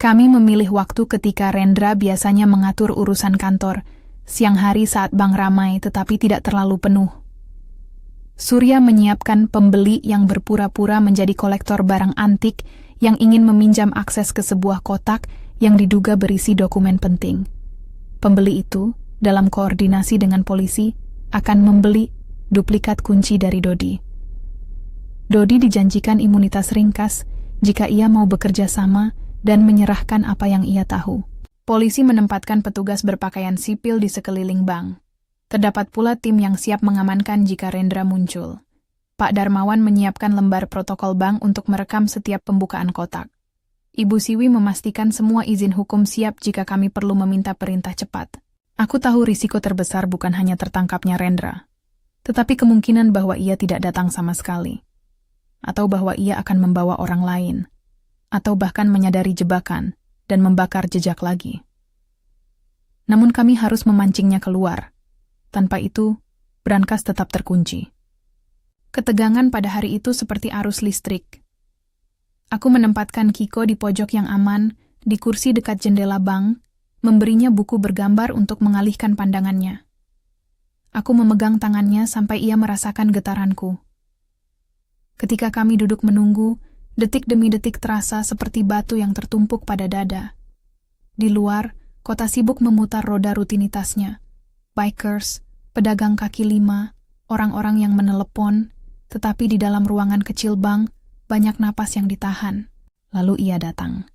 Kami memilih waktu ketika Rendra biasanya mengatur urusan kantor, siang hari saat bank ramai tetapi tidak terlalu penuh. Surya menyiapkan pembeli yang berpura-pura menjadi kolektor barang antik yang ingin meminjam akses ke sebuah kotak yang diduga berisi dokumen penting. Pembeli itu, dalam koordinasi dengan polisi, akan membeli duplikat kunci dari Dodi. Dodi dijanjikan imunitas ringkas jika ia mau bekerja sama dan menyerahkan apa yang ia tahu. Polisi menempatkan petugas berpakaian sipil di sekeliling bank. Terdapat pula tim yang siap mengamankan jika Rendra muncul. Pak Darmawan menyiapkan lembar protokol bank untuk merekam setiap pembukaan kotak. Ibu Siwi memastikan semua izin hukum siap jika kami perlu meminta perintah cepat. Aku tahu risiko terbesar bukan hanya tertangkapnya Rendra, tetapi kemungkinan bahwa ia tidak datang sama sekali. Atau bahwa ia akan membawa orang lain, atau bahkan menyadari jebakan dan membakar jejak lagi. Namun kami harus memancingnya keluar. Tanpa itu, berangkas tetap terkunci. Ketegangan pada hari itu seperti arus listrik. Aku menempatkan Kiko di pojok yang aman, di kursi dekat jendela bank, memberinya buku bergambar untuk mengalihkan pandangannya. Aku memegang tangannya sampai ia merasakan getaranku. Ketika kami duduk menunggu, detik demi detik terasa seperti batu yang tertumpuk pada dada. Di luar, kota sibuk memutar roda rutinitasnya. Bikers, pedagang kaki lima, orang-orang yang menelepon, tetapi di dalam ruangan kecil bank, banyak napas yang ditahan. Lalu ia datang.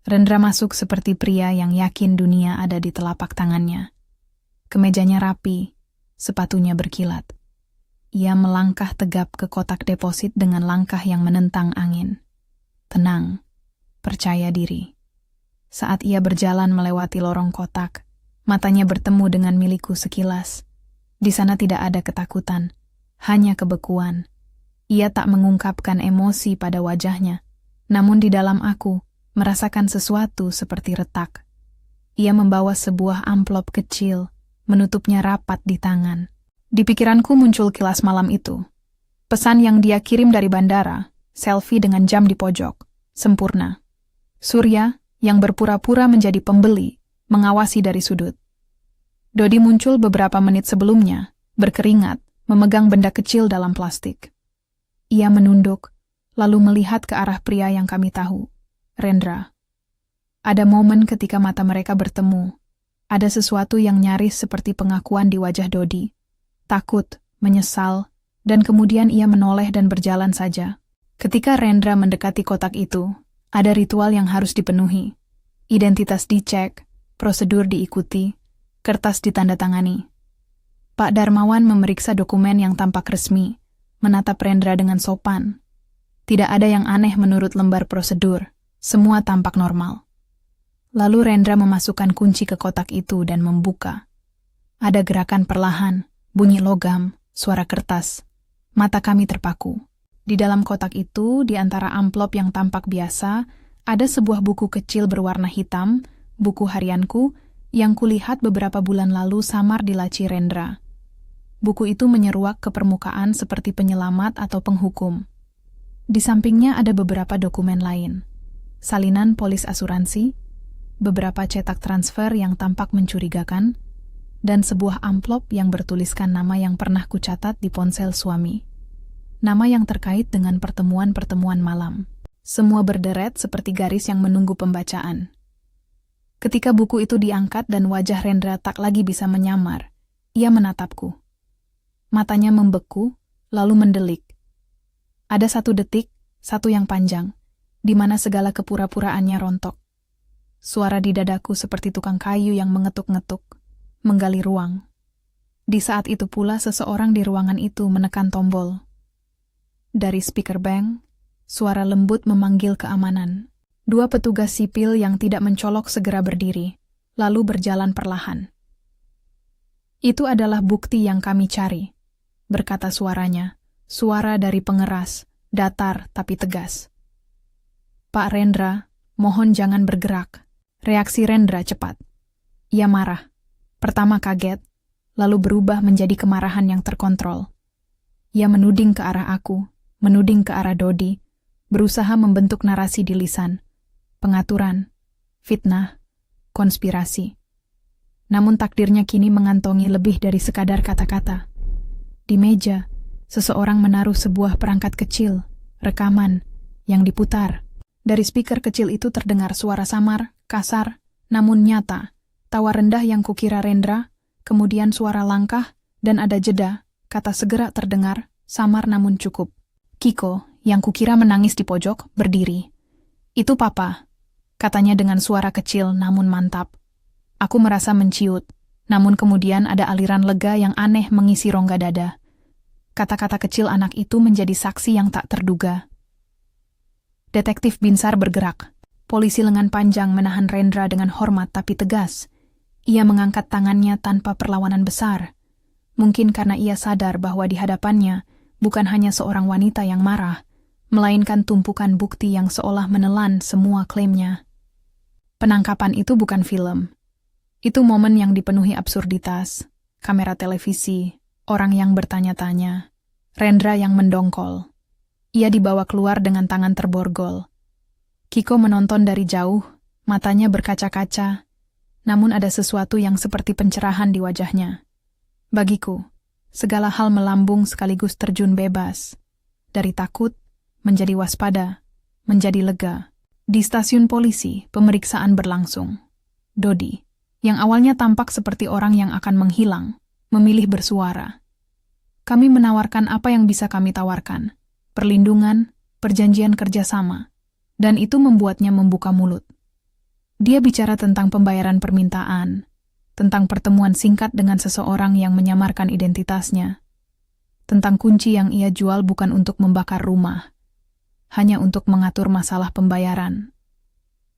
Rendra masuk seperti pria yang yakin dunia ada di telapak tangannya. Kemejanya rapi, sepatunya berkilat. Ia melangkah tegap ke kotak deposit dengan langkah yang menentang angin. Tenang, percaya diri. Saat ia berjalan melewati lorong kotak, matanya bertemu dengan milikku sekilas. Di sana tidak ada ketakutan, hanya kebekuan. Ia tak mengungkapkan emosi pada wajahnya, namun di dalam aku merasakan sesuatu seperti retak. Ia membawa sebuah amplop kecil, menutupnya rapat di tangan. Di pikiranku muncul kilas malam itu. Pesan yang dia kirim dari bandara, selfie dengan jam di pojok, sempurna. Surya, yang berpura-pura menjadi pembeli, mengawasi dari sudut. Dodi muncul beberapa menit sebelumnya, berkeringat, memegang benda kecil dalam plastik. Ia menunduk, lalu melihat ke arah pria yang kami tahu, Rendra. Ada momen ketika mata mereka bertemu. Ada sesuatu yang nyaris seperti pengakuan di wajah Dodi. Takut, menyesal, dan kemudian ia menoleh dan berjalan saja. Ketika Rendra mendekati kotak itu, ada ritual yang harus dipenuhi. Identitas dicek, prosedur diikuti, kertas ditandatangani. Pak Darmawan memeriksa dokumen yang tampak resmi, menatap Rendra dengan sopan. Tidak ada yang aneh menurut lembar prosedur, semua tampak normal. Lalu Rendra memasukkan kunci ke kotak itu dan membuka. Ada gerakan perlahan, bunyi logam, suara kertas. Mata kami terpaku. Di dalam kotak itu, di antara amplop yang tampak biasa, ada sebuah buku kecil berwarna hitam, buku harianku, yang kulihat beberapa bulan lalu samar di laci Rendra. Buku itu menyeruak ke permukaan seperti penyelamat atau penghukum. Di sampingnya ada beberapa dokumen lain. Salinan polis asuransi, beberapa cetak transfer yang tampak mencurigakan, dan sebuah amplop yang bertuliskan nama yang pernah kucatat di ponsel suami. Nama yang terkait dengan pertemuan-pertemuan malam. Semua berderet seperti garis yang menunggu pembacaan. Ketika buku itu diangkat dan wajah Rendra tak lagi bisa menyamar, ia menatapku. Matanya membeku, lalu mendelik. Ada satu detik, satu yang panjang, di mana segala kepura-puraannya rontok. Suara di dadaku seperti tukang kayu yang mengetuk-ngetuk, menggali ruang. Di saat itu pula seseorang di ruangan itu menekan tombol. Dari speaker bank, suara lembut memanggil keamanan. 2 petugas sipil yang tidak mencolok segera berdiri, lalu berjalan perlahan. Itu adalah bukti yang kami cari, berkata suaranya, suara dari pengeras, datar tapi tegas. Pak Rendra, mohon jangan bergerak. Reaksi Rendra cepat. Ia marah. Pertama kaget, lalu berubah menjadi kemarahan yang terkontrol. Ia menuding ke arah aku, menuding ke arah Dodi, berusaha membentuk narasi di lisan. Pengaturan, fitnah, konspirasi. Namun takdirnya kini mengantongi lebih dari sekadar kata-kata. Di meja, seseorang menaruh sebuah perangkat kecil, rekaman, yang diputar. Dari speaker kecil itu terdengar suara samar, kasar, namun nyata, tawa rendah yang kukira Rendra, kemudian suara langkah, dan ada jeda, kata segera terdengar, samar namun cukup. Kiko, yang kukira menangis di pojok, berdiri. Itu papa, katanya dengan suara kecil namun mantap. Aku merasa menciut, namun kemudian ada aliran lega yang aneh mengisi rongga dada. Kata-kata kecil anak itu menjadi saksi yang tak terduga. Detektif Binsar bergerak. Polisi lengan panjang menahan Rendra dengan hormat tapi tegas. Ia mengangkat tangannya tanpa perlawanan besar. Mungkin karena ia sadar bahwa di hadapannya bukan hanya seorang wanita yang marah, melainkan tumpukan bukti yang seolah menelan semua klaimnya. Penangkapan itu bukan film. Itu momen yang dipenuhi absurditas, kamera televisi, orang yang bertanya-tanya, Rendra yang mendongkol. Ia dibawa keluar dengan tangan terborgol. Kiko menonton dari jauh, matanya berkaca-kaca, namun ada sesuatu yang seperti pencerahan di wajahnya. Bagiku, segala hal melambung sekaligus terjun bebas. Dari takut, menjadi waspada, menjadi lega. Di stasiun polisi, pemeriksaan berlangsung. Dodi, yang awalnya tampak seperti orang yang akan menghilang, memilih bersuara. Kami menawarkan apa yang bisa kami tawarkan, perlindungan, perjanjian kerjasama, dan itu membuatnya membuka mulut. Dia bicara tentang pembayaran permintaan, tentang pertemuan singkat dengan seseorang yang menyamarkan identitasnya, tentang kunci yang ia jual bukan untuk membakar rumah, hanya untuk mengatur masalah pembayaran.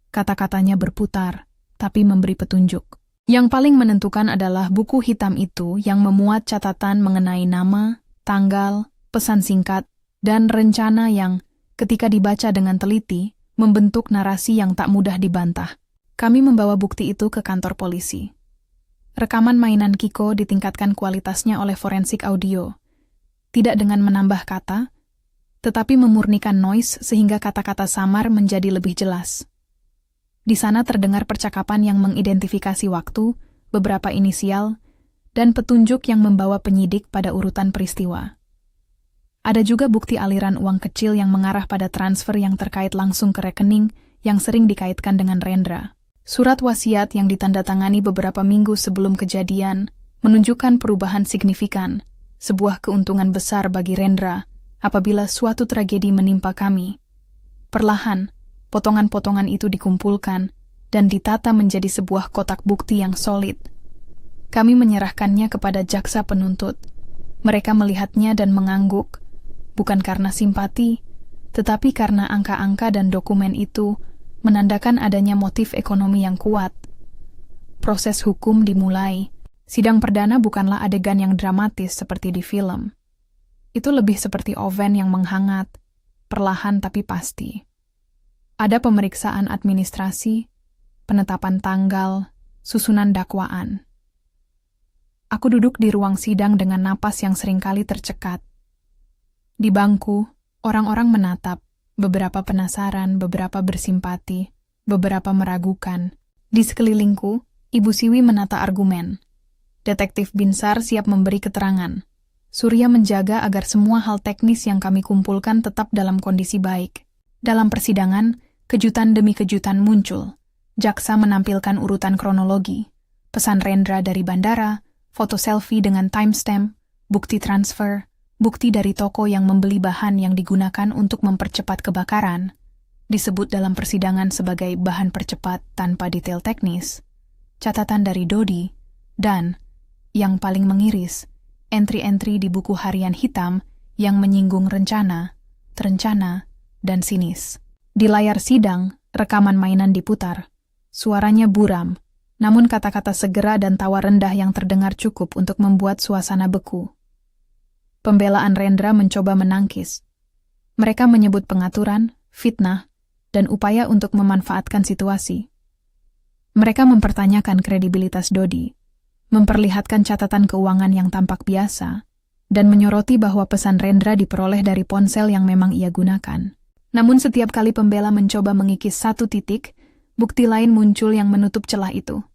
Kata-katanya berputar, tapi memberi petunjuk. Yang paling menentukan adalah buku hitam itu yang memuat catatan mengenai nama, tanggal, pesan singkat, dan rencana yang, ketika dibaca dengan teliti, membentuk narasi yang tak mudah dibantah. Kami membawa bukti itu ke kantor polisi. Rekaman mainan Kiko ditingkatkan kualitasnya oleh forensik audio. Tidak dengan menambah kata, tetapi memurnikan noise sehingga kata-kata samar menjadi lebih jelas. Di sana terdengar percakapan yang mengidentifikasi waktu, beberapa inisial, dan petunjuk yang membawa penyidik pada urutan peristiwa. Ada juga bukti aliran uang kecil yang mengarah pada transfer yang terkait langsung ke rekening yang sering dikaitkan dengan Rendra. Surat wasiat yang ditandatangani beberapa minggu sebelum kejadian menunjukkan perubahan signifikan, sebuah keuntungan besar bagi Rendra apabila suatu tragedi menimpa kami. Perlahan, potongan-potongan itu dikumpulkan dan ditata menjadi sebuah kotak bukti yang solid. Kami menyerahkannya kepada jaksa penuntut. Mereka melihatnya dan mengangguk, bukan karena simpati, tetapi karena angka-angka dan dokumen itu menandakan adanya motif ekonomi yang kuat. Proses hukum dimulai. Sidang perdana bukanlah adegan yang dramatis seperti di film. Itu lebih seperti oven yang menghangat, perlahan tapi pasti. Ada pemeriksaan administrasi, penetapan tanggal, susunan dakwaan. Aku duduk di ruang sidang dengan napas yang seringkali tercekat. Di bangku, orang-orang menatap, beberapa penasaran, beberapa bersimpati, beberapa meragukan. Di sekelilingku, Ibu Siwi menata argumen. Detektif Binsar siap memberi keterangan. Surya menjaga agar semua hal teknis yang kami kumpulkan tetap dalam kondisi baik. Dalam persidangan, kejutan demi kejutan muncul. Jaksa menampilkan urutan kronologi. Pesan Rendra dari bandara, foto selfie dengan timestamp, bukti transfer, bukti dari toko yang membeli bahan yang digunakan untuk mempercepat kebakaran, disebut dalam persidangan sebagai bahan percepat tanpa detail teknis, catatan dari Dodi, dan, yang paling mengiris, entry-entry di buku harian hitam yang menyinggung rencana, terencana, dan sinis. Di layar sidang, rekaman mainan diputar. Suaranya buram, namun kata-kata segera dan tawa rendah yang terdengar cukup untuk membuat suasana beku. Pembelaan Rendra mencoba menangkis. Mereka menyebut pengaturan, fitnah, dan upaya untuk memanfaatkan situasi. Mereka mempertanyakan kredibilitas Dodi, memperlihatkan catatan keuangan yang tampak biasa, dan menyoroti bahwa pesan Rendra diperoleh dari ponsel yang memang ia gunakan. Namun setiap kali pembela mencoba mengikis satu titik, bukti lain muncul yang menutup celah itu.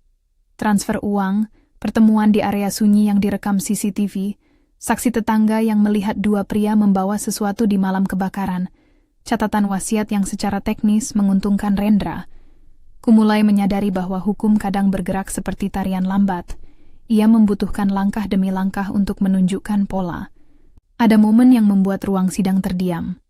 Transfer uang, pertemuan di area sunyi yang direkam CCTV, saksi tetangga yang melihat dua pria membawa sesuatu di malam kebakaran, catatan wasiat yang secara teknis menguntungkan Rendra. Kumulai menyadari bahwa hukum kadang bergerak seperti tarian lambat. Ia membutuhkan langkah demi langkah untuk menunjukkan pola. Ada momen yang membuat ruang sidang terdiam.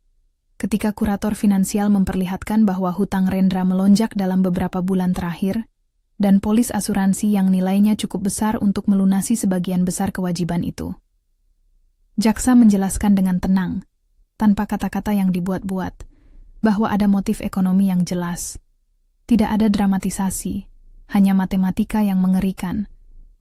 Ketika kurator finansial memperlihatkan bahwa hutang Rendra melonjak dalam beberapa bulan terakhir, dan polis asuransi yang nilainya cukup besar untuk melunasi sebagian besar kewajiban itu. Jaksa menjelaskan dengan tenang, tanpa kata-kata yang dibuat-buat, bahwa ada motif ekonomi yang jelas. Tidak ada dramatisasi, hanya matematika yang mengerikan.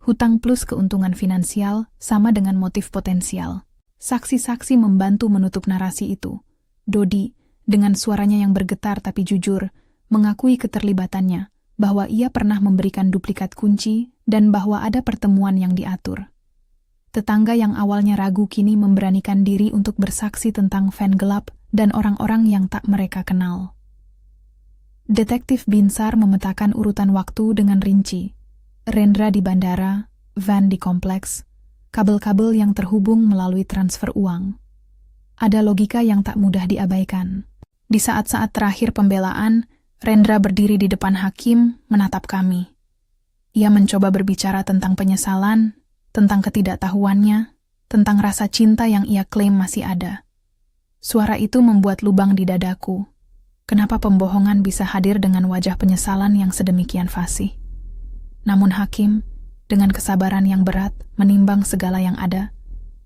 Hutang plus keuntungan finansial sama dengan motif potensial. Saksi-saksi membantu menutup narasi itu. Dodi, dengan suaranya yang bergetar tapi jujur, mengakui keterlibatannya, bahwa ia pernah memberikan duplikat kunci dan bahwa ada pertemuan yang diatur. Tetangga yang awalnya ragu kini memberanikan diri untuk bersaksi tentang fan gelap dan orang-orang yang tak mereka kenal. Detektif Binsar memetakan urutan waktu dengan rinci. Rendra di bandara, van di kompleks, kabel-kabel yang terhubung melalui transfer uang. Ada logika yang tak mudah diabaikan. Di saat-saat terakhir pembelaan, Rendra berdiri di depan hakim, menatap kami. Ia mencoba berbicara tentang penyesalan, tentang ketidaktahuannya, tentang rasa cinta yang ia klaim masih ada. Suara itu membuat lubang di dadaku. Kenapa pembohongan bisa hadir dengan wajah penyesalan yang sedemikian fasih? Namun hakim, dengan kesabaran yang berat, menimbang segala yang ada,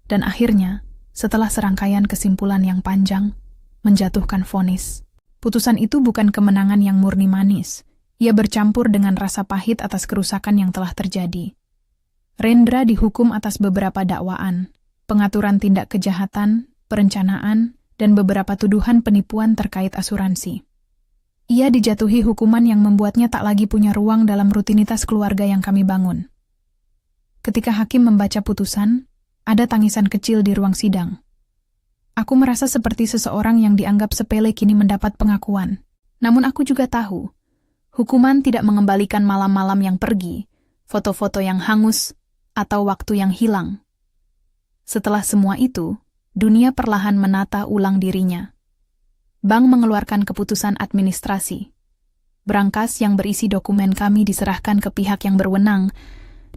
dan akhirnya, setelah serangkaian kesimpulan yang panjang, menjatuhkan vonis. Putusan itu bukan kemenangan yang murni manis, ia bercampur dengan rasa pahit atas kerusakan yang telah terjadi. Rendra dihukum atas beberapa dakwaan, pengaturan tindak kejahatan, perencanaan, dan beberapa tuduhan penipuan terkait asuransi. Ia dijatuhi hukuman yang membuatnya tak lagi punya ruang dalam rutinitas keluarga yang kami bangun. Ketika hakim membaca putusan, ada tangisan kecil di ruang sidang. Aku merasa seperti seseorang yang dianggap sepele kini mendapat pengakuan. Namun aku juga tahu, hukuman tidak mengembalikan malam-malam yang pergi, foto-foto yang hangus, atau waktu yang hilang. Setelah semua itu, dunia perlahan menata ulang dirinya. Bank mengeluarkan keputusan administrasi. Berangkas yang berisi dokumen kami diserahkan ke pihak yang berwenang,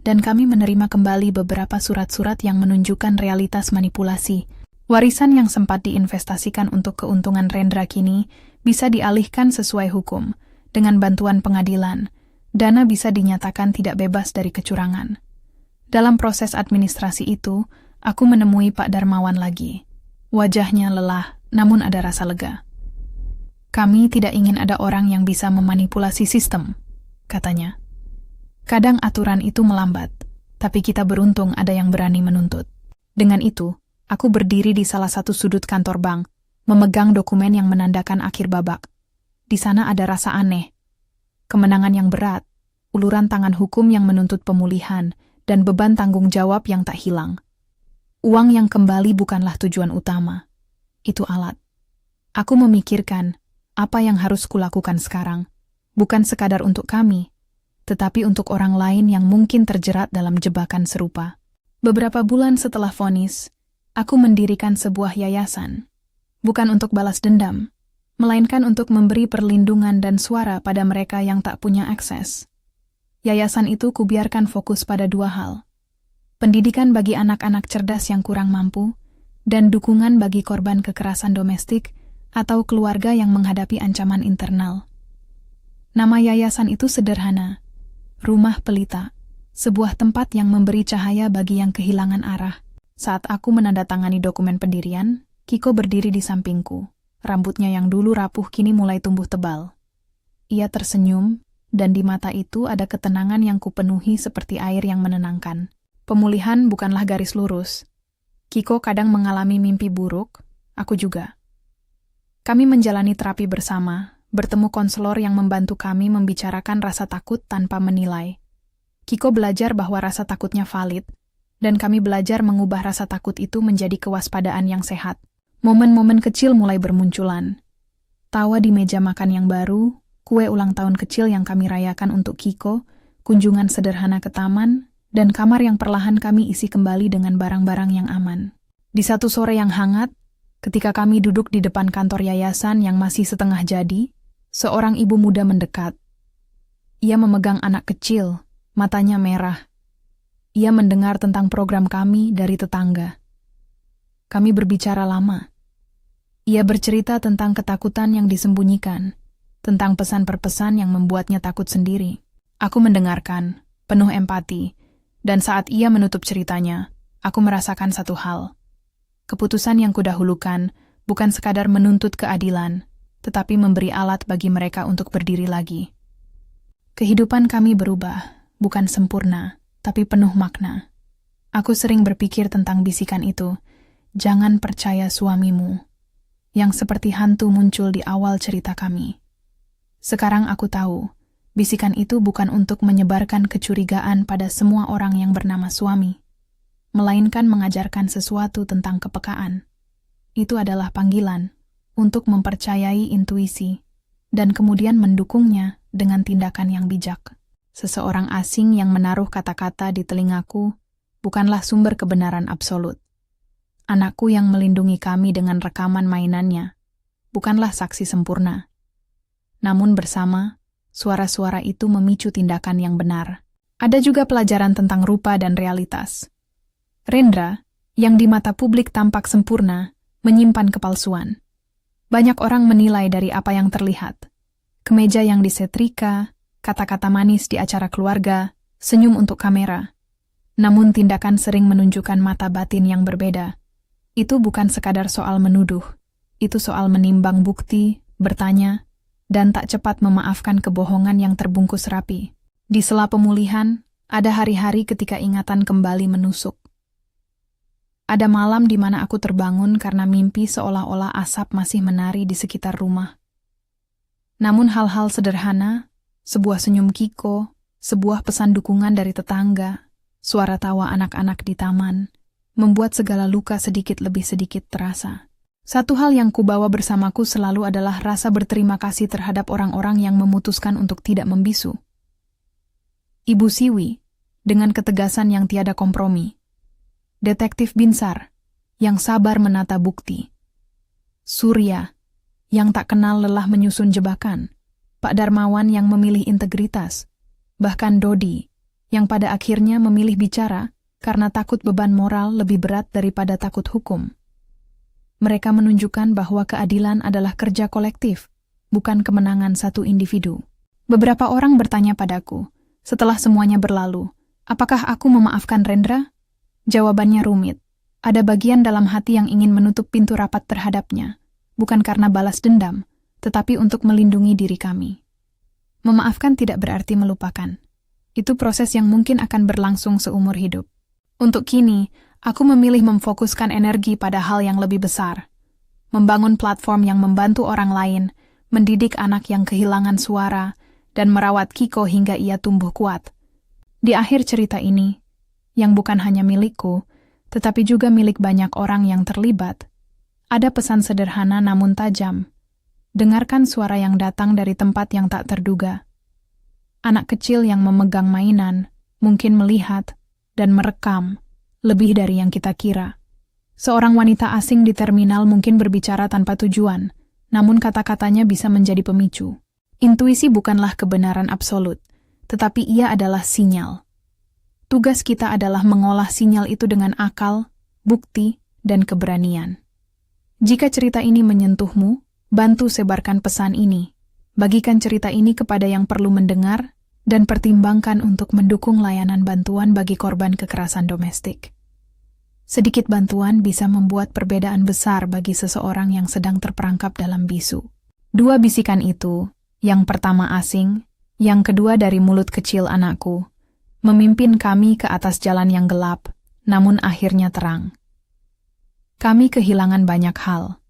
dan kami menerima kembali beberapa surat-surat yang menunjukkan realitas manipulasi. Warisan yang sempat diinvestasikan untuk keuntungan Rendra kini bisa dialihkan sesuai hukum. Dengan bantuan pengadilan, dana bisa dinyatakan tidak bebas dari kecurangan. Dalam proses administrasi itu, aku menemui Pak Darmawan lagi. Wajahnya lelah, namun ada rasa lega. Kami tidak ingin ada orang yang bisa memanipulasi sistem, katanya. Kadang aturan itu melambat, tapi kita beruntung ada yang berani menuntut. Dengan itu, Aku berdiri di salah satu sudut kantor bank, memegang dokumen yang menandakan akhir babak. Di sana ada rasa aneh. Kemenangan yang berat, uluran tangan hukum yang menuntut pemulihan, dan beban tanggung jawab yang tak hilang. Uang yang kembali bukanlah tujuan utama. Itu alat. Aku memikirkan apa yang harus kulakukan sekarang, bukan sekadar untuk kami, tetapi untuk orang lain yang mungkin terjerat dalam jebakan serupa. Beberapa bulan setelah vonis, aku mendirikan sebuah yayasan. Bukan untuk balas dendam, melainkan untuk memberi perlindungan dan suara pada mereka yang tak punya akses. Yayasan itu kubiarkan fokus pada dua hal. Pendidikan bagi anak-anak cerdas yang kurang mampu, dan dukungan bagi korban kekerasan domestik atau keluarga yang menghadapi ancaman internal. Nama yayasan itu sederhana, Rumah Pelita, sebuah tempat yang memberi cahaya bagi yang kehilangan arah. Saat aku menandatangani dokumen pendirian, Kiko berdiri di sampingku. Rambutnya yang dulu rapuh kini mulai tumbuh tebal. Ia tersenyum, dan di mata itu ada ketenangan yang kupenuhi seperti air yang menenangkan. Pemulihan bukanlah garis lurus. Kiko kadang mengalami mimpi buruk, aku juga. Kami menjalani terapi bersama, bertemu konselor yang membantu kami membicarakan rasa takut tanpa menilai. Kiko belajar bahwa rasa takutnya valid, dan kami belajar mengubah rasa takut itu menjadi kewaspadaan yang sehat. Momen-momen kecil mulai bermunculan. Tawa di meja makan yang baru, kue ulang tahun kecil yang kami rayakan untuk Kiko, kunjungan sederhana ke taman, dan kamar yang perlahan kami isi kembali dengan barang-barang yang aman. Di satu sore yang hangat, ketika kami duduk di depan kantor yayasan yang masih setengah jadi, seorang ibu muda mendekat. Ia memegang anak kecil, matanya merah. Ia mendengar tentang program kami dari tetangga. Kami berbicara lama. Ia bercerita tentang ketakutan yang disembunyikan, tentang pesan per pesan yang membuatnya takut sendiri. Aku mendengarkan, penuh empati, dan saat ia menutup ceritanya, aku merasakan satu hal. Keputusan yang kudahulukan bukan sekadar menuntut keadilan, tetapi memberi alat bagi mereka untuk berdiri lagi. Kehidupan kami berubah, bukan sempurna, tapi penuh makna. Aku sering berpikir tentang bisikan itu, jangan percaya suamimu, yang seperti hantu muncul di awal cerita kami. Sekarang aku tahu, bisikan itu bukan untuk menyebarkan kecurigaan pada semua orang yang bernama suami, melainkan mengajarkan sesuatu tentang kepekaan. Itu adalah panggilan untuk mempercayai intuisi, dan kemudian mendukungnya dengan tindakan yang bijak. Seseorang asing yang menaruh kata-kata di telingaku bukanlah sumber kebenaran absolut. Anakku yang melindungi kami dengan rekaman mainannya bukanlah saksi sempurna. Namun bersama, suara-suara itu memicu tindakan yang benar. Ada juga pelajaran tentang rupa dan realitas. Rendra, yang di mata publik tampak sempurna, menyimpan kepalsuan. Banyak orang menilai dari apa yang terlihat. Kemeja yang disetrika, kata-kata manis di acara keluarga, senyum untuk kamera. Namun tindakan sering menunjukkan mata batin yang berbeda. Itu bukan sekadar soal menuduh. Itu soal menimbang bukti, bertanya, dan tak cepat memaafkan kebohongan yang terbungkus rapi. Di sela pemulihan, ada hari-hari ketika ingatan kembali menusuk. Ada malam di mana aku terbangun karena mimpi seolah-olah asap masih menari di sekitar rumah. Namun hal-hal sederhana, sebuah senyum Kiko, sebuah pesan dukungan dari tetangga, suara tawa anak-anak di taman, membuat segala luka sedikit lebih sedikit terasa. Satu hal yang kubawa bersamaku selalu adalah rasa berterima kasih terhadap orang-orang yang memutuskan untuk tidak membisu. Ibu Siwi, dengan ketegasan yang tiada kompromi. Detektif Binsar, yang sabar menata bukti. Surya, yang tak kenal lelah menyusun jebakan. Pak Darmawan yang memilih integritas. Bahkan Dodi, yang pada akhirnya memilih bicara karena takut beban moral lebih berat daripada takut hukum. Mereka menunjukkan bahwa keadilan adalah kerja kolektif, bukan kemenangan satu individu. Beberapa orang bertanya padaku, setelah semuanya berlalu, apakah aku memaafkan Rendra? Jawabannya rumit. Ada bagian dalam hati yang ingin menutup pintu rapat terhadapnya, bukan karena balas dendam, tetapi untuk melindungi diri kami. Memaafkan tidak berarti melupakan. Itu proses yang mungkin akan berlangsung seumur hidup. Untuk kini, Aku memilih memfokuskan energi pada hal yang lebih besar. Membangun platform yang membantu orang lain, mendidik anak yang kehilangan suara, dan merawat Kiko hingga ia tumbuh kuat. Di akhir cerita ini, yang bukan hanya milikku, tetapi juga milik banyak orang yang terlibat, ada pesan sederhana namun tajam. Dengarkan suara yang datang dari tempat yang tak terduga. Anak kecil yang memegang mainan, mungkin melihat dan merekam lebih dari yang kita kira. Seorang wanita asing di terminal mungkin berbicara tanpa tujuan, namun kata-katanya bisa menjadi pemicu. Intuisi bukanlah kebenaran absolut, tetapi ia adalah sinyal. Tugas kita adalah mengolah sinyal itu dengan akal, bukti, dan keberanian. Jika cerita ini menyentuhmu, bantu sebarkan pesan ini. Bagikan cerita ini kepada yang perlu mendengar, dan pertimbangkan untuk mendukung layanan bantuan bagi korban kekerasan domestik. Sedikit bantuan bisa membuat perbedaan besar bagi seseorang yang sedang terperangkap dalam bisu. Dua bisikan itu, yang pertama asing, yang kedua dari mulut kecil anakku, memimpin kami ke atas jalan yang gelap, namun akhirnya terang. Kami kehilangan banyak hal.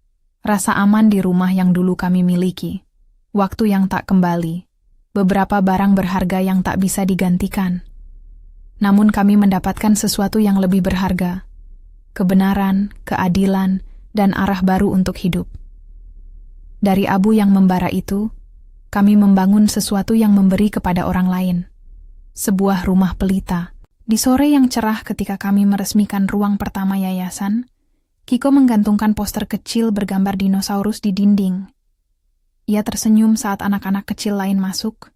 Rasa aman di rumah yang dulu kami miliki, waktu yang tak kembali, beberapa barang berharga yang tak bisa digantikan. Namun kami mendapatkan sesuatu yang lebih berharga, kebenaran, keadilan, dan arah baru untuk hidup. Dari abu yang membara itu, kami membangun sesuatu yang memberi kepada orang lain. Sebuah rumah pelita. Di sore yang cerah ketika kami meresmikan ruang pertama yayasan, Kiko menggantungkan poster kecil bergambar dinosaurus di dinding. Ia tersenyum saat anak-anak kecil lain masuk.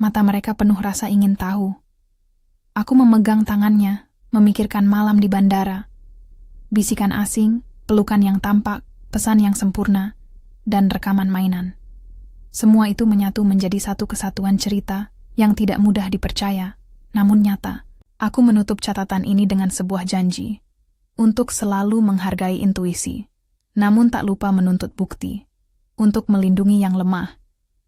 Mata mereka penuh rasa ingin tahu. Aku memegang tangannya, memikirkan malam di bandara. Bisikan asing, pelukan yang tampak, pesan yang sempurna, dan rekaman mainan. Semua itu menyatu menjadi satu kesatuan cerita yang tidak mudah dipercaya, namun nyata. Aku menutup catatan ini dengan sebuah janji, untuk selalu menghargai intuisi, namun tak lupa menuntut bukti, untuk melindungi yang lemah,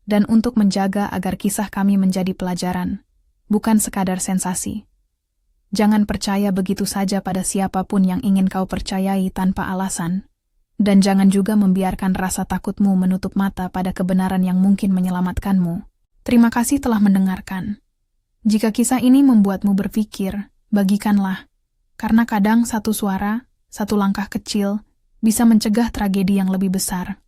dan untuk menjaga agar kisah kami menjadi pelajaran, bukan sekadar sensasi. Jangan percaya begitu saja pada siapapun yang ingin kau percayai tanpa alasan, dan jangan juga membiarkan rasa takutmu menutup mata pada kebenaran yang mungkin menyelamatkanmu. Terima kasih telah mendengarkan. Jika kisah ini membuatmu berpikir, bagikanlah, karena kadang satu suara, satu langkah kecil, bisa mencegah tragedi yang lebih besar.